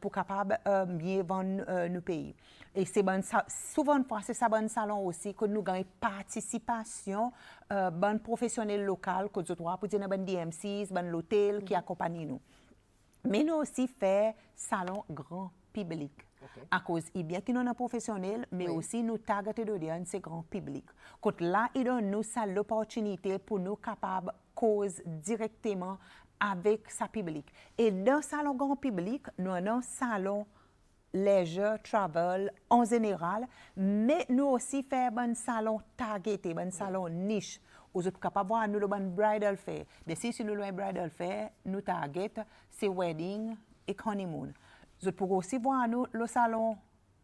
pour capable mieux vendre nos pays. Et c'est souvent c'est ça bon salon aussi que nous gagnons participation bon professionnel local que nous pour dire bon DMCs, bon l'hôtel qui accompagne nous. Mais nous aussi fait salon grand public. Okay. À cause il bien qu'il nous a professionnel, mais Oui. aussi nous targeter d'audience c'est grand public. Quand là il donne nous ça l'opportunité pour nous capable cause directement avec sa public. Et dans salon grand public, nous avons un salon leisure, travel en général, mais nous aussi faire un salon targeté, un salon niche. Vous êtes capable de voir nous le bon bridal fair. Mais si nous le bridal fair, nous target c'est wedding et honeymoon. Vous pouvez aussi voir nous le salon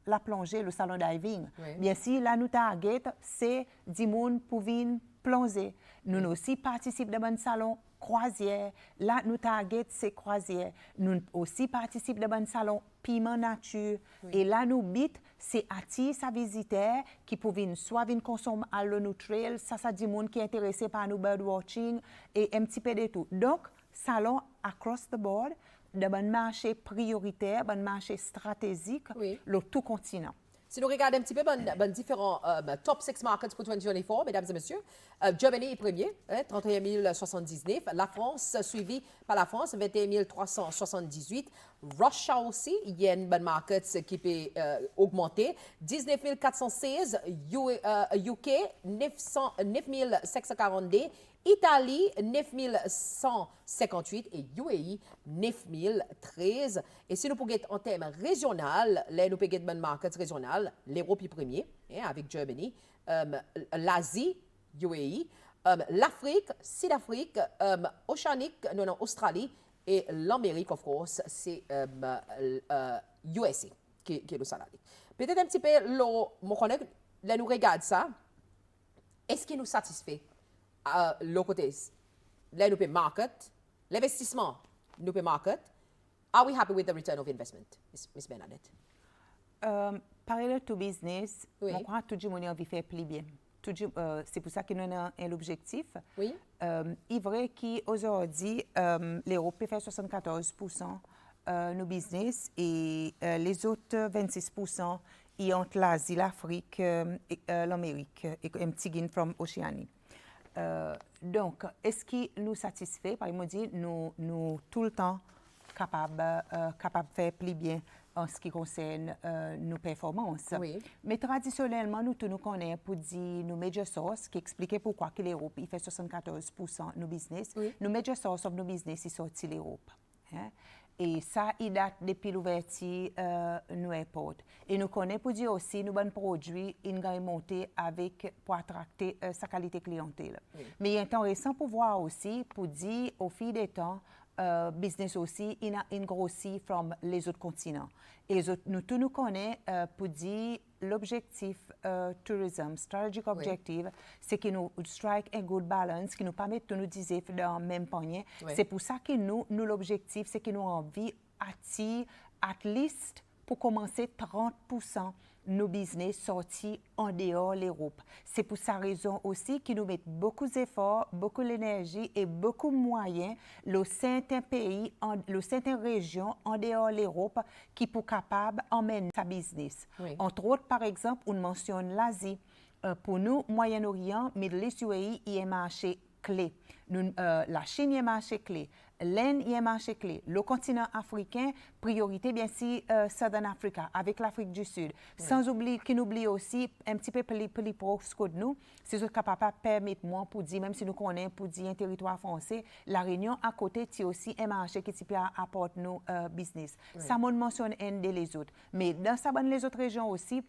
la plongée, le salon diving. Oui. Bien sûr, là nous target c'est du monde pour venir plonger. Nous aussi participons dans un salon croisière. Là, nous target c'est croisière. Nous aussi participons dans un salon piment nature. Oui. Et là, nous bit c'est attirer sa visiteur qui peut venir soit venir consommer à l'eau trail, ça dit monde qui est intéressé par nous birdwatching et un petit peu de tout. Donc, salon across the board, dans un marché prioritaire, un marché stratégique, Oui. le tout continent. Si nous regardons un petit peu différents top 6 markets pour 2024, mesdames et messieurs, Germany est premier, 31 079. La France, suivie par la France, 21 378. Russia aussi, il y a une bonne market qui peut augmenter. 19 416. UK, 9 742. Italie, 9158 et UAE, 9013. Et si nous pouvons en termes régional, là, nous pouvons une market régionale, l'Europe est premier, avec Germany, l'Asie, UAE, l'Afrique, Sud-Afrique, Océanique, non, Australie, et l'Amérique, of course, c'est USA qui est le salarié. Peut-être un petit peu, là, nous regarde ça, est-ce qu'il nous satisfait? Le côté, là, nous payons market, l'investissement, nous payons market. Are we happy with the return of investment, Miss Bernadette? Parler de business, Oui. je crois que tout le monde a envie de faire plus bien. C'est pour ça que nous avons un objectif. Oui. Il est vrai qu'aujourd'hui, l'Europe peut faire 74% nos business et les autres 26% y entre l'Asie, l'Afrique et l'Amérique et un petit gain from Océanie. Donc, est-ce qu'il nous satisfait? Par exemple, nous tout le temps capables de faire plus bien en ce qui concerne nos performances. Oui. Mais traditionnellement, nous connaissons pour dire nos major sources, qui expliquait pourquoi que l'Europe il fait 74% de nos business. Oui. Nos major sources de nos business, ils sortent de l'Europe. Hein? Et ça, il date depuis l'ouverture nos airports. Et nous connaissons pour dire aussi, nos bons produits, ils vont monter avec, pour attracter sa qualité clientèle. Oui. Mais il est intéressant pour voir aussi, pour dire, au fil des temps, business aussi, il grossit from les autres continents. Et nous tous nous connaissons pour dire l'objectif tourisme, strategic objective, c'est que nous strike un good balance, qui nous permet de nous dire dans le même panier. C'est pour ça que nous l'objectif, c'est que nous avons envie d'attirer, at least, pour commencer, 30% nos business sortis en dehors de l'Europe. C'est pour sa raison aussi que nous mettons beaucoup d'efforts, beaucoup d'énergie et beaucoup de moyens dans certains pays, dans certaines régions en dehors de l'Europe qui sont capables d'emmener sa business. Entre autres, par exemple, on mentionne l'Asie. Pour nous, Moyen-Orient, Middle East, UAE, il y a un marché clé. La Chine, il y a un marché clé. L'Inde, il y a un marché clé. Le continent africain, priorité, bien sûr, Southern Africa, avec l'Afrique du Sud. Sans oublier, qui nous oublie aussi, un petit peu plus proche que nous, c'est ce qui capable de permettre, moi, pour dire, même si nous connaissons, pour dire un territoire français, la Réunion, à côté, c'est aussi un marché qui peut apporter nos business. Ça, on mentionne un des autres. Mais dans les autres régions aussi,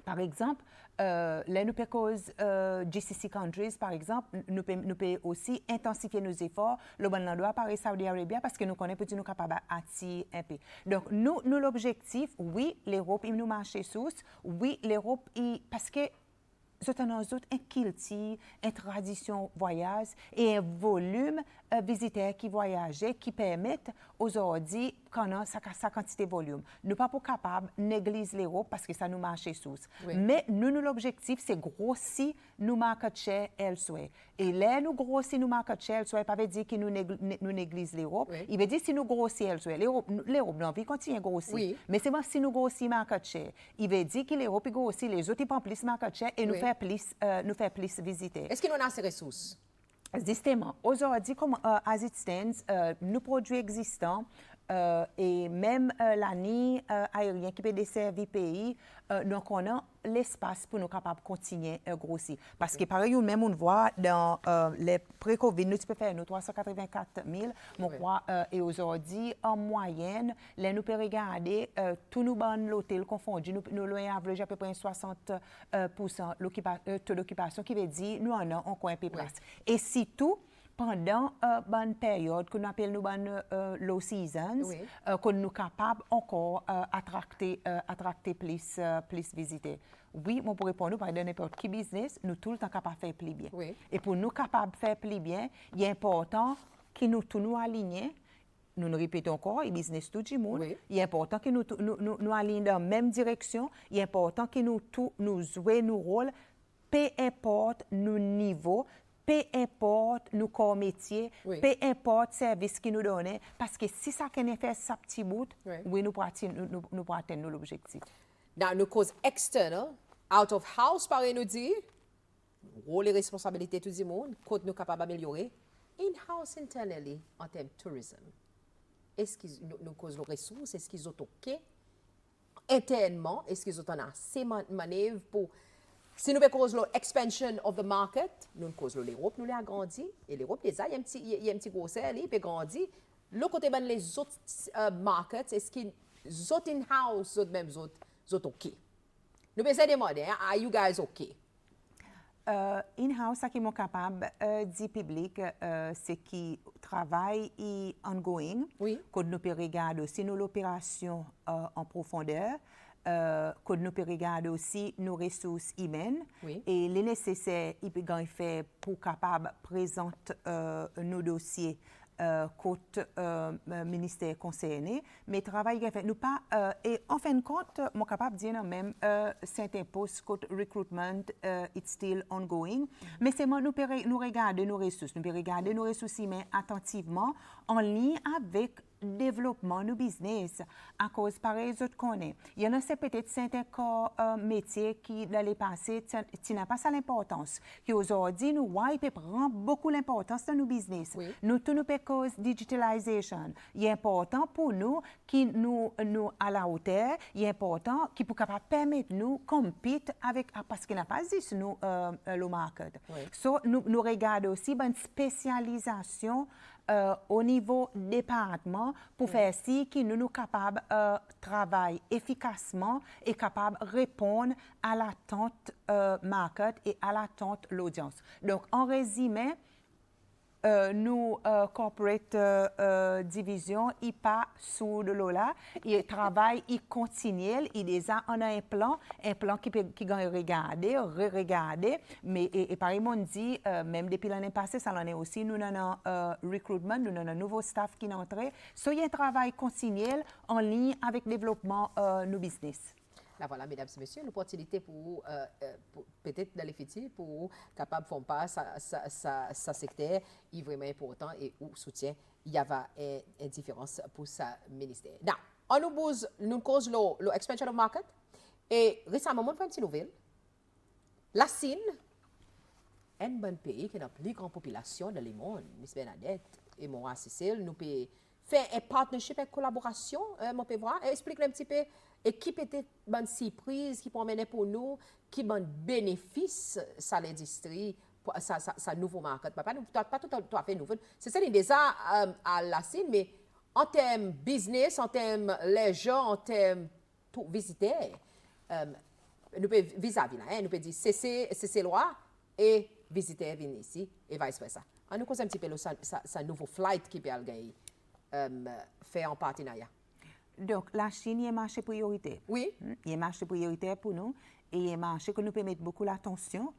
par exemple, là, nous pouvons GCC countries, par exemple, nous pouvons aussi intensifier nos efforts. Le bon endroit, par Saudi Arabia, parce que nous connaissons que nous sommes capables d'attirer un peu. Donc, nous l'objectif, oui, l'Europe, il nous marche source. Oui, l'Europe, parce que nous avons une culture, une tradition voyage et un volume visiteurs qui voyagent qui permettent aujourd'hui qu'on a sa quantité de volume. Nous ne sommes pas capables de négliger l'Europe parce que ça nous marche sous. Mais nous, l'objectif, c'est grossir nos market share elsewhere. Et là, nous grossir nos market share elsewhere, ça veut dire que nous négligeons l'Europe. Il veut dire si nous grossissons elsewhere. L'Europe, nous avons continué à grossir. Mais c'est moi si nous grossissons market share. Il veut dire que l'Europe grossit, les autres prennent plus market share et nous fait plus visiter. Est-ce que nous avons ces ressources? Justement, aujourd'hui, comme as it stands, nos produits existants et même la ligne aérienne qui peut desservir le pays, donc on a l'espace pour nous capables de continuer à grossir. Parce que pareil, même on voit dans les pré-Covid, nous pouvons faire nos 384 000, je crois, et aujourd'hui, en moyenne, là, nous pouvons regarder tous nos bancs l'hôtel confondus, nous avons average à peu près 60% taux d'occupation, qui veut dire nous en avons encore un peu de place. Et si tout, pendant une période qu'on appelle nous low seasons, qu'on nous capable encore attracter plus visiteurs. Oui, mais pour répondre par n'importe quel business, nous tout le temps capables de faire plus bien. Et pour nous capables de faire plus bien, il est important que nous tous nous alignions. Nous nous répétons encore, le business tout le monde. Il est important que nous alignions dans la même direction. Il est important que nous jouions nos rôles, peu importe nos niveaux. Peu importe nos corps métiers, peu importe le service qu'ils nous donnent, parce que si ça peut faire sa petit bout, oui, nous pourrons atteindre l'objectif. Dans nos causes externes, out of house, par nous dire, rôle et responsabilité de tout le monde, côté nous capables d'améliorer, in-house internally, en termes de tourisme. Est-ce qu'ils nous causent nos ressources? Est-ce qu'ils ont OK? Internement, est-ce qu'ils ont assez de manœuvres pour. Si nous faisons l'expansion of the market, nous causons l'Europe, nous l'agrandissons. Et l'Europe, il y a un petit grosseur, il peut grandir. Le côté de les autres markets, est-ce qu'ils sont in-house, même autres OK? Nous pouvons demander, are you guys OK? In-house, ce qui est capable de dire public, c'est qui travaille et ongoing. Quand nous pouvons regarder aussi l'opération en profondeur. Que nous pouvons regarder aussi nos ressources humaines et les nécessaires faire pour capable présenter nos dossiers côté ministère concerné, mais travail fait nous pas et en fin de compte, mon capable de dire même certains postes côté recruitment it's still ongoing, mais c'est moi nous regarder nos ressources, nous regarder nos ressources humaines attentivement en lien avec développement du business à cause pareil autres connaît. Il y en a peut-être certains métiers qui dans les passés qui n'a pas ça l'importance. Qui aujourd'hui nous peut prendre beaucoup l'importance dans nos business. Nous tout nous cause digitalisation. Il est important pour nous qui nous à la hauteur. Il est important qui pour capable permettre nous compete avec parce qu'il n'a pas dit nous le market. So nous regardons aussi une spécialisation au niveau département pour faire si que nous capables de travailler efficacement et capables de répondre à l'attente market et à l'attente l'audience. Donc, en résumé, nous, corporate division, il pas sous de là, il travaille, il continue, il déjà on a un plan qui gagne regarder, mais et pareil, on dit, même depuis l'année passée, ça l'année aussi, nous avons recruitment, nous avons un nouveau staff qui est entré. So, il y a un travail continuel en ligne avec le développement de nos business. Là, voilà, mesdames et messieurs, l'opportunité pour peut-être dans les futurs, pour capable de faire pas sa secteur, est vraiment important et où soutien, il y a une différence pour sa ministère. Now, on nous cause l'expansion of market et récemment, on fait une petite nouvelle. La Chine est un bon pays qui a la plus grande population dans le monde, Miss Bernadette et moi, Cécile, nous pouvons faire un partnership, une collaboration, on peut voir, explique un petit peu. Et qui peut être une surprise qui peut emmener pour nous, qui est un bénéfice à l'industrie, sa nouveau marché. Pas tout à fait nouveau. C'est déjà à la Chine, mais en termes business, en termes les gens, en termes pour visiteurs, nous pouvons vis-à-vis là, nous pouvons dire c'est loi et visiteurs viennent ici et vice versa. On nous cause un petit peu sa nouveau flight qui peut gagner fait en partenariat. Donc, la Chine est un marché prioritaire. Oui. Il est un marché prioritaire pour nous et il est un marché que nous peut mettre beaucoup l'attention.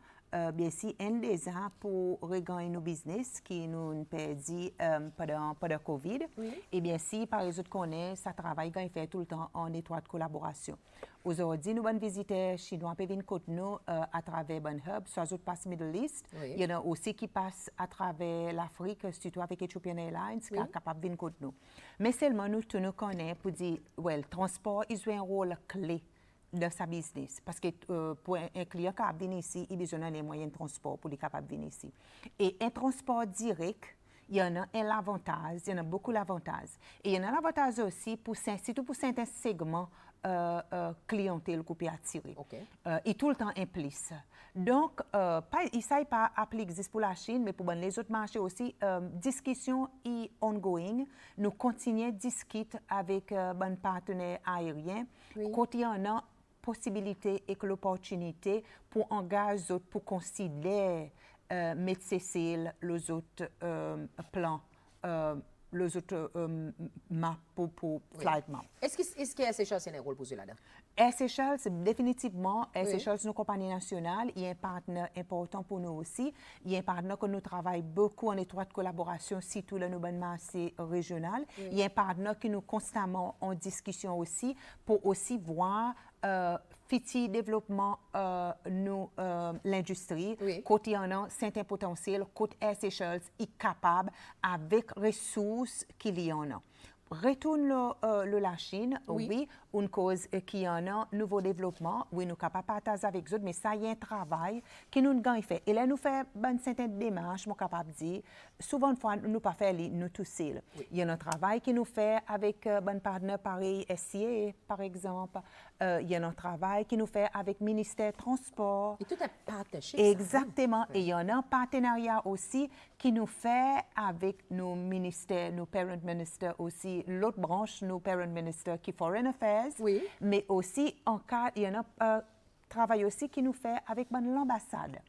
Bien si un des ans pour regagner nos business qui nous perdu pendant la COVID. Oui. Et bien si, par exemple, qu'on est, ça travaille quand il fait tout le temps en étroite collaboration. Aujourd'hui, nous avons visité chinois qui viennent côté nous à travers un hub, soit ils passent Middle East. Oui. Il y en a aussi qui passent à travers l'Afrique, surtout avec Ethiopian Airlines, qui est capable de venir côté nous. Mais seulement nous, tous nous connaissons pour dire, le transport, il joue un rôle clé dans sa business. Parce que pour un client qui vient ici, il a besoin des moyens de transport pour être capable de venir ici. Et un transport direct, il y en a un avantage, il y en a beaucoup d'avantages. Et il y en a l'avantage aussi, surtout pour certains segments clientèle qu'on peut attirer. Okay. Et tout le temps implique. Donc, il ne s'agit pas appliquer pour la Chine, mais pour les autres marchés aussi, discussion est ongoing. Nous continuons à discuter avec les partenaires aériens. Oui. Quand il y en a possibilité et que l'opportunité pour engager, pour considérer mettre Cécile les autres plans, les autres maps pour flight map. Est-ce que Seychelles a un rôle pour jouer là-dedans? Seychelles, définitivement, Seychelles, c'est une compagnie nationale. Il y a un partenaire important pour nous aussi. Il y a un partenaire que nous travaillons beaucoup en étroite collaboration, surtout dans nos marchés régionaux. Il y a un partenaire qui nous constamment en discussion aussi pour aussi voir futur développement l'industrie. Côté il y en a certain potentiel, côté Seychelles est capable avec ressources qu'il y en a. Retourne la Chine, oui, une cause qui en a nouveau développement, oui, nous sommes capables de partager avec eux, mais ça y est un travail que nous avons fait. Et là, nous faisons une certaine démarche, nous sommes capables de dire, souvent, une fois, nous ne pas faire nous tous seuls. Il y a un travail que nous faisons avec un partenaire pareil, SCA, par exemple. Il y a un travail que nous faisons avec le ministère des Transports. Et tout un partnership. Exactement. Et il y en a un partenariat aussi qui nous fait avec nos ministères, nos parent ministers aussi, l'autre branche, nos parent ministers qui Foreign Affairs. Oui. Mais aussi, en cas, il y en a un travail aussi qui nous fait avec l'ambassade.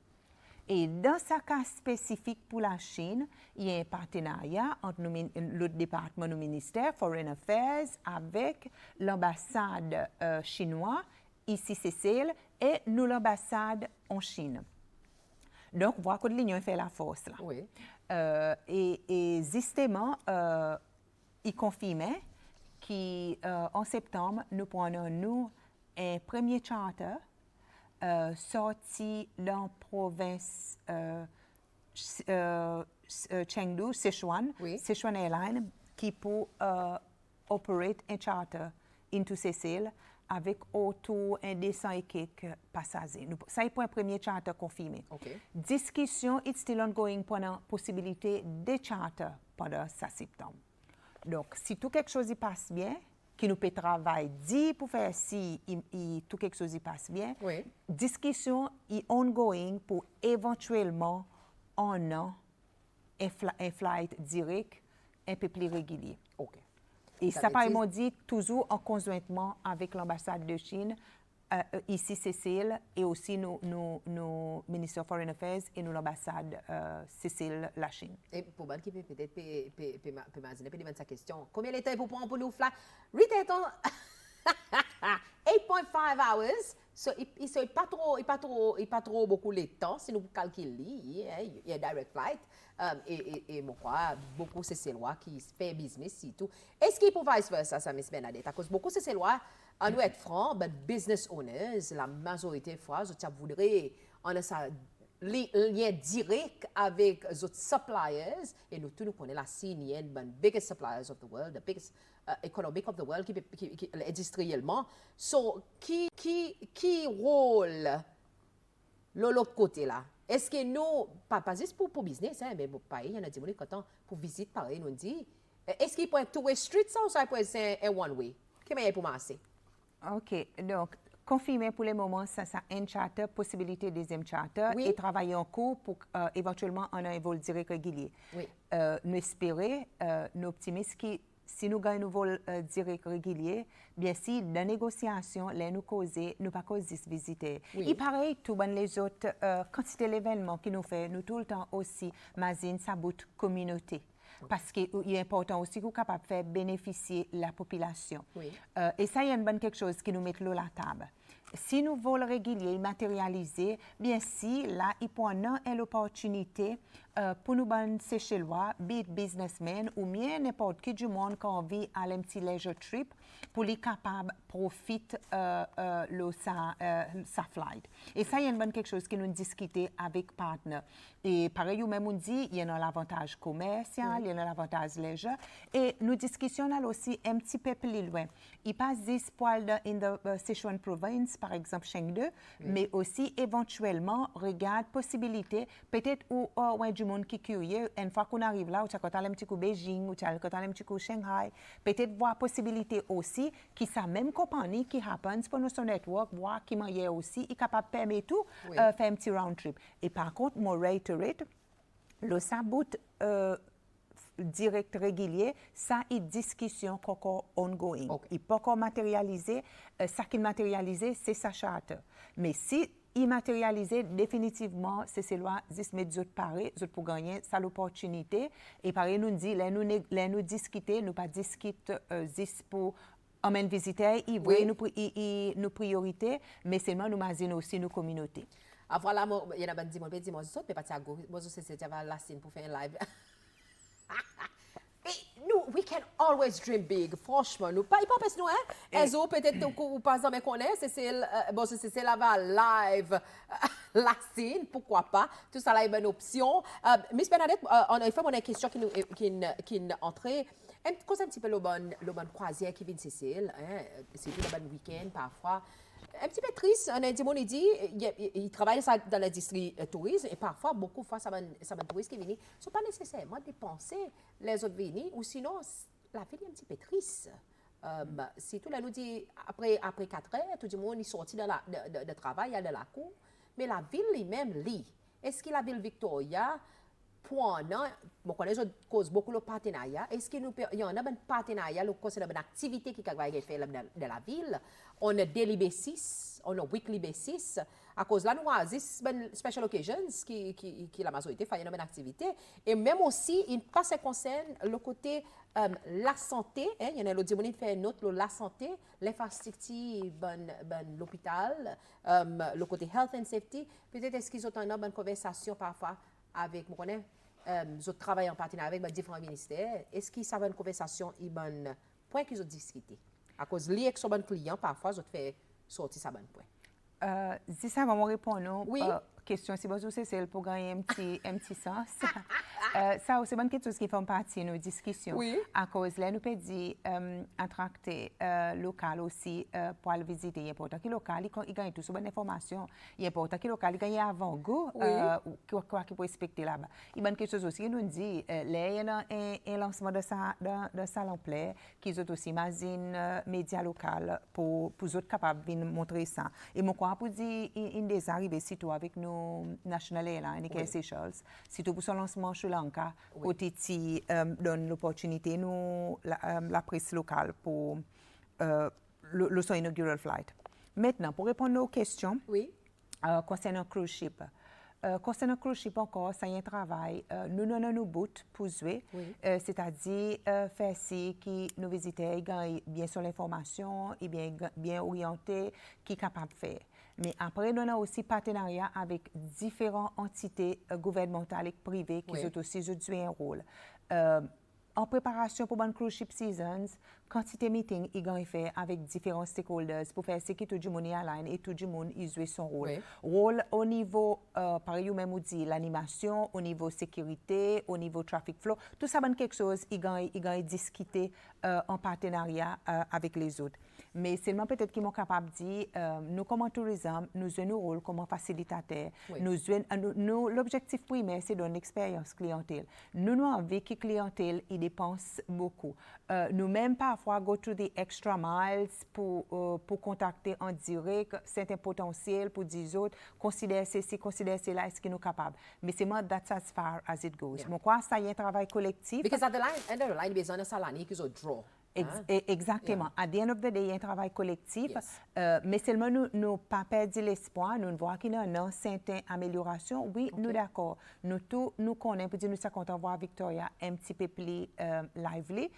Et dans ce cas spécifique pour la Chine, il y a un partenariat entre le département du ministère Foreign Affairs avec l'ambassade chinoise, ici Cécile, et nous l'ambassade en Chine. Donc, voilà que l'union fait la force là. Oui. Et justement, il confirmait qu'en septembre, nous prenons un premier charter sorti dans la province Chengdu, Sichuan, Sichuan Airlines, qui peut opérer un charter into Cécile avec autour de 200 et quelques passagers. Ça, c'est pour un premier charter confirmé. Okay. Discussion est still ongoing pour la possibilité de charter pendant septembre. Donc, si tout quelque chose y passe bien, qui nous peut travailler dit pour faire si tout quelque chose y passe bien, discussion est ongoing pour éventuellement un an un flight direct un peu plus régulier. Okay. Et ça, par exemple, dit toujours en conjointement avec l'ambassade de Chine ici Cécile et aussi nos ministres Foreign Affairs et nous l'ambassade Cécile la Chine. Et pour moi qui peut-être peut m'imaginer, peut demander sa question. Combien de temps pour prendre pour nous fly? Return 8.5 hours. So, il pas trop beaucoup de temps si nous calculons. Il y a direct flight. Et moi, quoi, beaucoup de ces lois qui fait business et tout. Est-ce qu'il peut vice versa, ça, Miss Bernadette? Parce que beaucoup de ces lois, on doit être franc, mais business owners, la majorité des fois, je voudrais, on a ça lien direct avec les autres suppliers, et nous tous nous connaissons la Chine, the biggest suppliers of the world, the biggest economic of the world, qui industriellement. So, qui rôle l'autre côté là? Est-ce que nous, pas juste pour business, hein, mais pour pays, il y en a des gens pour visite, pareil, nous dit, est-ce qu'il peut être two-way street, ça, ou ça peut être un one-way? Qu'est-ce qu'il y a pour masser? OK. Donc, confirmer pour le moment, ça un charter, possibilité deuxième charter, Oui. et travailler en cours pour éventuellement on a un vol direct régulier. Oui. Nous espérer, nous optimistes qui, si nous gagnons un vol direct régulier, bien si dans la négociation, là, nous causer, nous pas causer visiter. Oui. Et pareil, tout bon les autres, quantité d'événements qui nous fait, nous tout le temps aussi, mazine, sa bout communauté. Parce qu'il est important aussi qu'on soit capable de faire bénéficier la population. Oui. Et ça, il y a une bonne quelque chose qui nous met là la table. Si nous voulons régulier, matérialiser, bien si là, il peut avoir une opportunité pour nous ban ces lois, be it businessmen ou bien n'importe qui du monde qui a envie à un petit leisure trip pour les capables de profiter sa flight. Et ça, il y a une bonne quelque chose qui nous discuter avec partenaires. Et pareil, ou même on dit, il y a l'avantage commercial, il y a l'avantage léger. Et nous discussions aussi un petit peu plus loin. Il passe 10 poils in the Sichuan province, par exemple, Chengde, mais aussi éventuellement, regarde possibilité, peut-être où du monde qui est curieux, une fois qu'on arrive là, ou tu as un petit coup Beijing, ou tu as un petit coup Shanghai, peut-être voir possibilité aussi, qui sa même compagnie qui happens pour notre network, voir qui m'en aussi, est capable de permettre tout, faire un petit round trip. Et par contre, moi, reiterate, le sabot direct régulier, ça est discussion encore ongoing. Okay. Il peut encore matérialiser. Ça qui est matérialisé, c'est sa charte. Mais si immatérialisé, définitivement, c'est ces lois, ils mettent les autres pareil, les autres pour gagner, ça l'opportunité. Et pareil, nous dit, là, nous discuter, nous pas discuter juste pour amener visiter, ils voient nos priorités, mais seulement nous imaginons aussi nos communautés. Ah, voilà, il y en a qui disent, mais pas à go, moi, je sais que tu vas la scène pour faire un live. Nous, we can always dream big, franchement. Nous, pas parce que nous, hein, Enzo, peut-être que pas jamais connaît, c'est là live, la scène, pourquoi pas. Tout ça là est une option. Miss Bernadette, on a une question qui est entrée. Cause un petit peu le bon croisière qui vient de Cécile, hein, c'est tout le bon week-end parfois. Un petit peu triste, on a dit, il travaille dans l'industrie tourisme et parfois, beaucoup de fois, ça va touristes qui viennent. Ce ne sont pas nécessairement dépenser les autres venus ou sinon, la vie est un petit peu triste. Si tout le monde nous dit, après 4 heures, tout le monde est sorti de travail, il y a de la cour, mais la ville elle-même, est-ce que la ville Victoria, on connaît cause beaucoup de partenariat. Est-ce qu'il y a un partenariat, c'est une activité qui va être faite dans la ville? On a daily basis, on a weekly basis. À cause là, nous avons des special occasions qui la majorité fait une activité. Et même aussi, il passe concerne le côté la santé. Hein, il y en a l'autre qui fait une autre, la santé, l'infrastructure, l'hôpital, le côté health and safety. Peut-être est-ce qu'ils ont une bonne conversation parfois avec, je connais, je travaille en partenariat avec différents ministères. Est-ce qu'ils savent une conversation, un bon point qu'ils ont discuté? À cause lié avec son bon client, parfois, je fais sortir ça bon point. Si ça va me répondre, oui. Question, si vous c'est pour gagner un petit sens. Ça aussi, bonne question qui font partie de nos discussions. Oui. À cause là, nous peut dire attracter local aussi pour aller visiter. Il est important que local, il gagne toute bonne information. Il est important que local, il gagne avant-goût, quoi qu'il peut respecter là-bas. Il y a une quelque chose aussi qui nous dit, là, il y a un lancement de salon plaire, qui ont aussi magazine média local pour eux capables de montrer ça. Et mon quoi pour dire, il est arrivé surtout avec nous National Airlines et Seychelles, surtout pour son lancement Sri Lanka, OTT donne l'opportunité nous la presse locale pour le son inaugural flight. Maintenant, pour répondre aux questions Oui. concernant cruise ship. Concernant cruise ship encore, ça y est un travail. Nous donnons nos bouts pour jouer, Oui. c'est-à-dire faire ci qui nous visiter, bien sur l'information, et bien orienté, qui est capable de faire. Mais après, nous avons aussi partenariat avec différentes entités gouvernementales et privées qui Oui. ont aussi joué un rôle. En préparation pour une cruise ship seasons, quantité meeting ils ont fait avec différents stakeholders pour faire ce que tout le monde est aligné et tout le monde y joue son rôle. Oui. Rôle au niveau, pareil, même on dit l'animation, au niveau sécurité, au niveau traffic flow, tout ça c'est quelque chose ils ont discuté en partenariat avec les autres. Mais seulement peut-être qu'ils sont capables de dire, nous comme tourisme, nous avons un rôle comme facilitateur. Oui. L'objectif primaire, c'est de donner une expérience clientèle. Nous avons envie que la clientèle y dépense beaucoup. Nous-mêmes, parfois, go to the extra miles pour contacter en direct certains potentiels, pour dire aux autres, considérer ceci, considérer cela, est-ce qu'ils sont capables. Mais c'est moi, that's as far as it goes. Yeah. Moi, quoi, ça y est un travail collectif. Because at the end of the line, based on the salary, qu'ils ont draw. Exactement. À the end of the day, il y a un travail collectif, Yes. mais seulement nous pas perdre l'espoir, nous voyons qu'il y a une certaine amélioration. Oui, nous d'accord. Nous connaissons, pour dire nous sommes contents de voir Victoria un petit peu plus lively,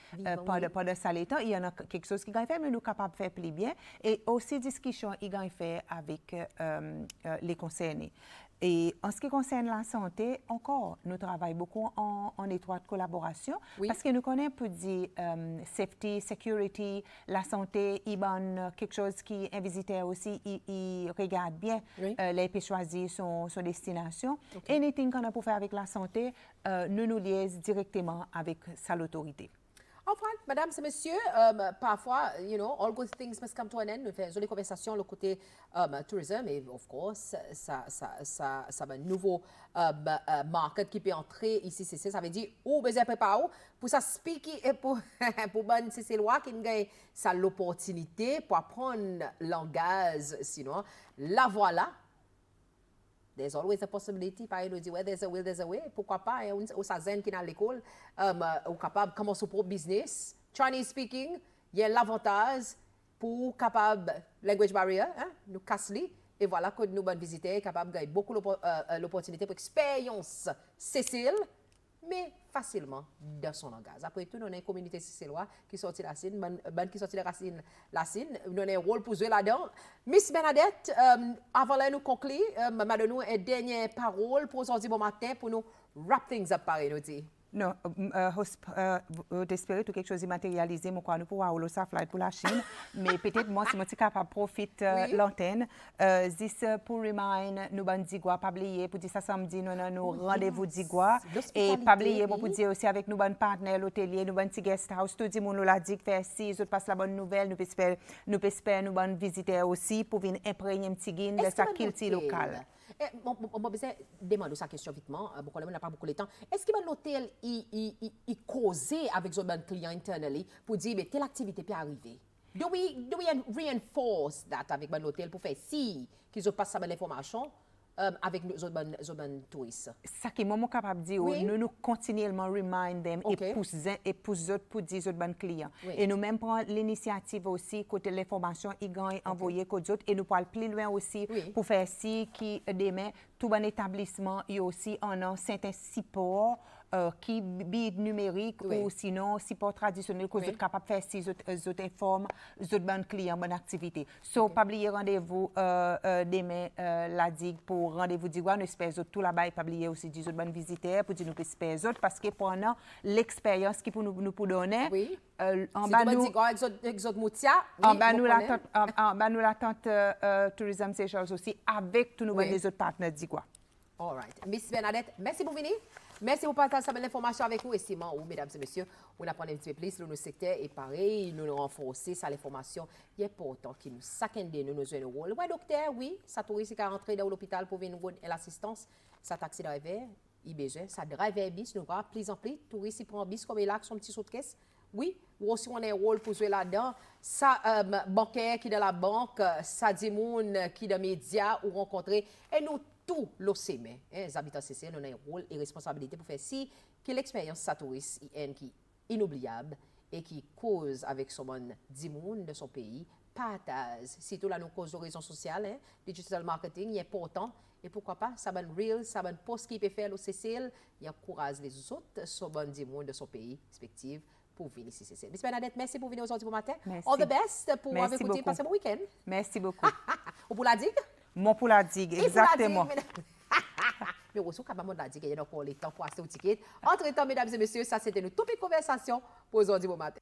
pas de salétan. Il y en a quelque chose qui gagne fait, mais nous sommes capables de faire plus bien. Et aussi discussion, il gagne fait avec les concernés. Et en ce qui concerne la santé, encore, nous travaillons beaucoup en étroite collaboration parce que nous connaissons pour dire safety, security, la santé, il y a quelque chose qui un visiteur aussi, il regarde bien les peut choisir son destination. Anything qu'on a pour faire avec la santé, nous liaisons directement avec l'autorité. Enfin, mesdames et messieurs, parfois, you know, all good things must come to an end. Nous faisons des conversations le côté tourisme et, of course, ça va un nouveau market qui peut entrer ici, ça veut dire, ou besoin préparer pour ça speaker et pour bonne c'est loi qui gagne ça l'opportunité pour apprendre langage, sinon, la voilà. There's always a possibility. Par exemple, where there's a will, there's a way. Pourquoi pas, au Sazen qui est à l'école, ou capable de commencer son business. Chinese speaking, il y a l'avantage pour capable language barrier, hein, nous casser. Et voilà que nous bonnes visiteurs capables de gagner beaucoup l'opportunité pour expérience Cécile, mais facilement dans son langage. Après tout, nous avons une communauté sicéloise qui sortit la Cine, qui sortit la Cine, nous avons un rôle pour jouer là-dedans. Miss Bernadette, avant de nous conclure, m'a donné une dernière parole pour aujourd'hui bon matin pour nous wrap things up par nous dire. Non, d'espérer que quelque chose est matérialisé, moi, nous pouvons avoir le flight pour la Chine, mais peut-être moi, si je suis capable de profiter l'antenne, pour remind nous bandigua, pas oublier, pour dire ça samedi, nous avons rendez-vous d'Igua, et pas oublier, pour dire aussi avec nous, bon partenaire, l'hôtelier, nous bon petit guest house, tout le monde nous l'a dit, faire si, nous passe la bonne nouvelle, nous espérons, nous bon visiter aussi, pour venir imprégner un petit guine de sa culture locale. On va besoin demander sa question vitement, beaucoup n'a pas beaucoup de temps. Est-ce que l'hôtel il causé avec son client internally pour dire mais telle activité peut arriver? Do we reinforce that avec l'hôtel pour faire si qu'ils ont pas ça l'information avec nos autres touristes? Ça qui est capable de dire, nous continuellement remind them et pousser autres pour dire autres clients. Et nous même prendre l'initiative aussi côté l'information ils gagnent envoyer aux autres et nous parlons plus loin aussi pour faire si qui demain tout bon établissement il y a aussi un certain support qui bide numérique ou sinon support traditionnel que vous êtes capable de faire si vous informent les autres bonnes clients, bonne activité. So, pas oublier rendez-vous demain la digue pour rendez-vous d'Igua, nous espérons tout là-bas et pas oublier aussi des autres bonnes visiteurs pour dire nous espérons autres parce que pendant l'expérience qui pour nous pour donner en bas nous nous l'attente Tourism Seychelles aussi avec tous nos autres partenaires d'Igua. All right. Miss Bernadette, merci pour venir. Merci pour partager l'information avec nous. Et c'est moi, mesdames et messieurs, on apprend un petit peu plus sur nos secteurs et pareil, nous renforcer ça l'information. Il est important que nous saccender nous jouer le rôle. Ouais, docteur, oui, ça touriste qui est rentré dans l'hôpital pour venir l'assistance. Ça taxi driver, il besoin, ça driver bis, nous voir plus en plus. Touriste, il prend bis comme il a son petit saut de caisse. Oui, ou aussi on a un rôle pour jouer là-dedans. Ça, bancaire qui est dans la banque, ça dit moun qui est dans les médias ou rencontrer. Et nous, tout l'OCM, les habitants CC, nous avons un rôle et responsabilité pour faire si que l'expérience touriste est inoubliable et qui cause avec son monde 10 monde de son pays, partage. Surtout là, nous cause de raisons sociales, hein, digital marketing, il est important. Et pourquoi pas, ça va reel, ça va post qui peut faire le Cécile, il encourage les autres sur bon 10 monde de son pays respectif pour venir ici, Cécile. Miss Bernadette, merci pour venir aujourd'hui pour matin. Merci. All the best pour Merci écouter, beaucoup. passer bon week-end. Merci beaucoup. Ou pour la digue? Mon pour la digue, exactement. Mais aussi, quand même, la digue, il y a encore le temps pour acheter au ticket. Entre-temps, mesdames et messieurs, ça c'était une toute petite conversation pour aujourd'hui au matin.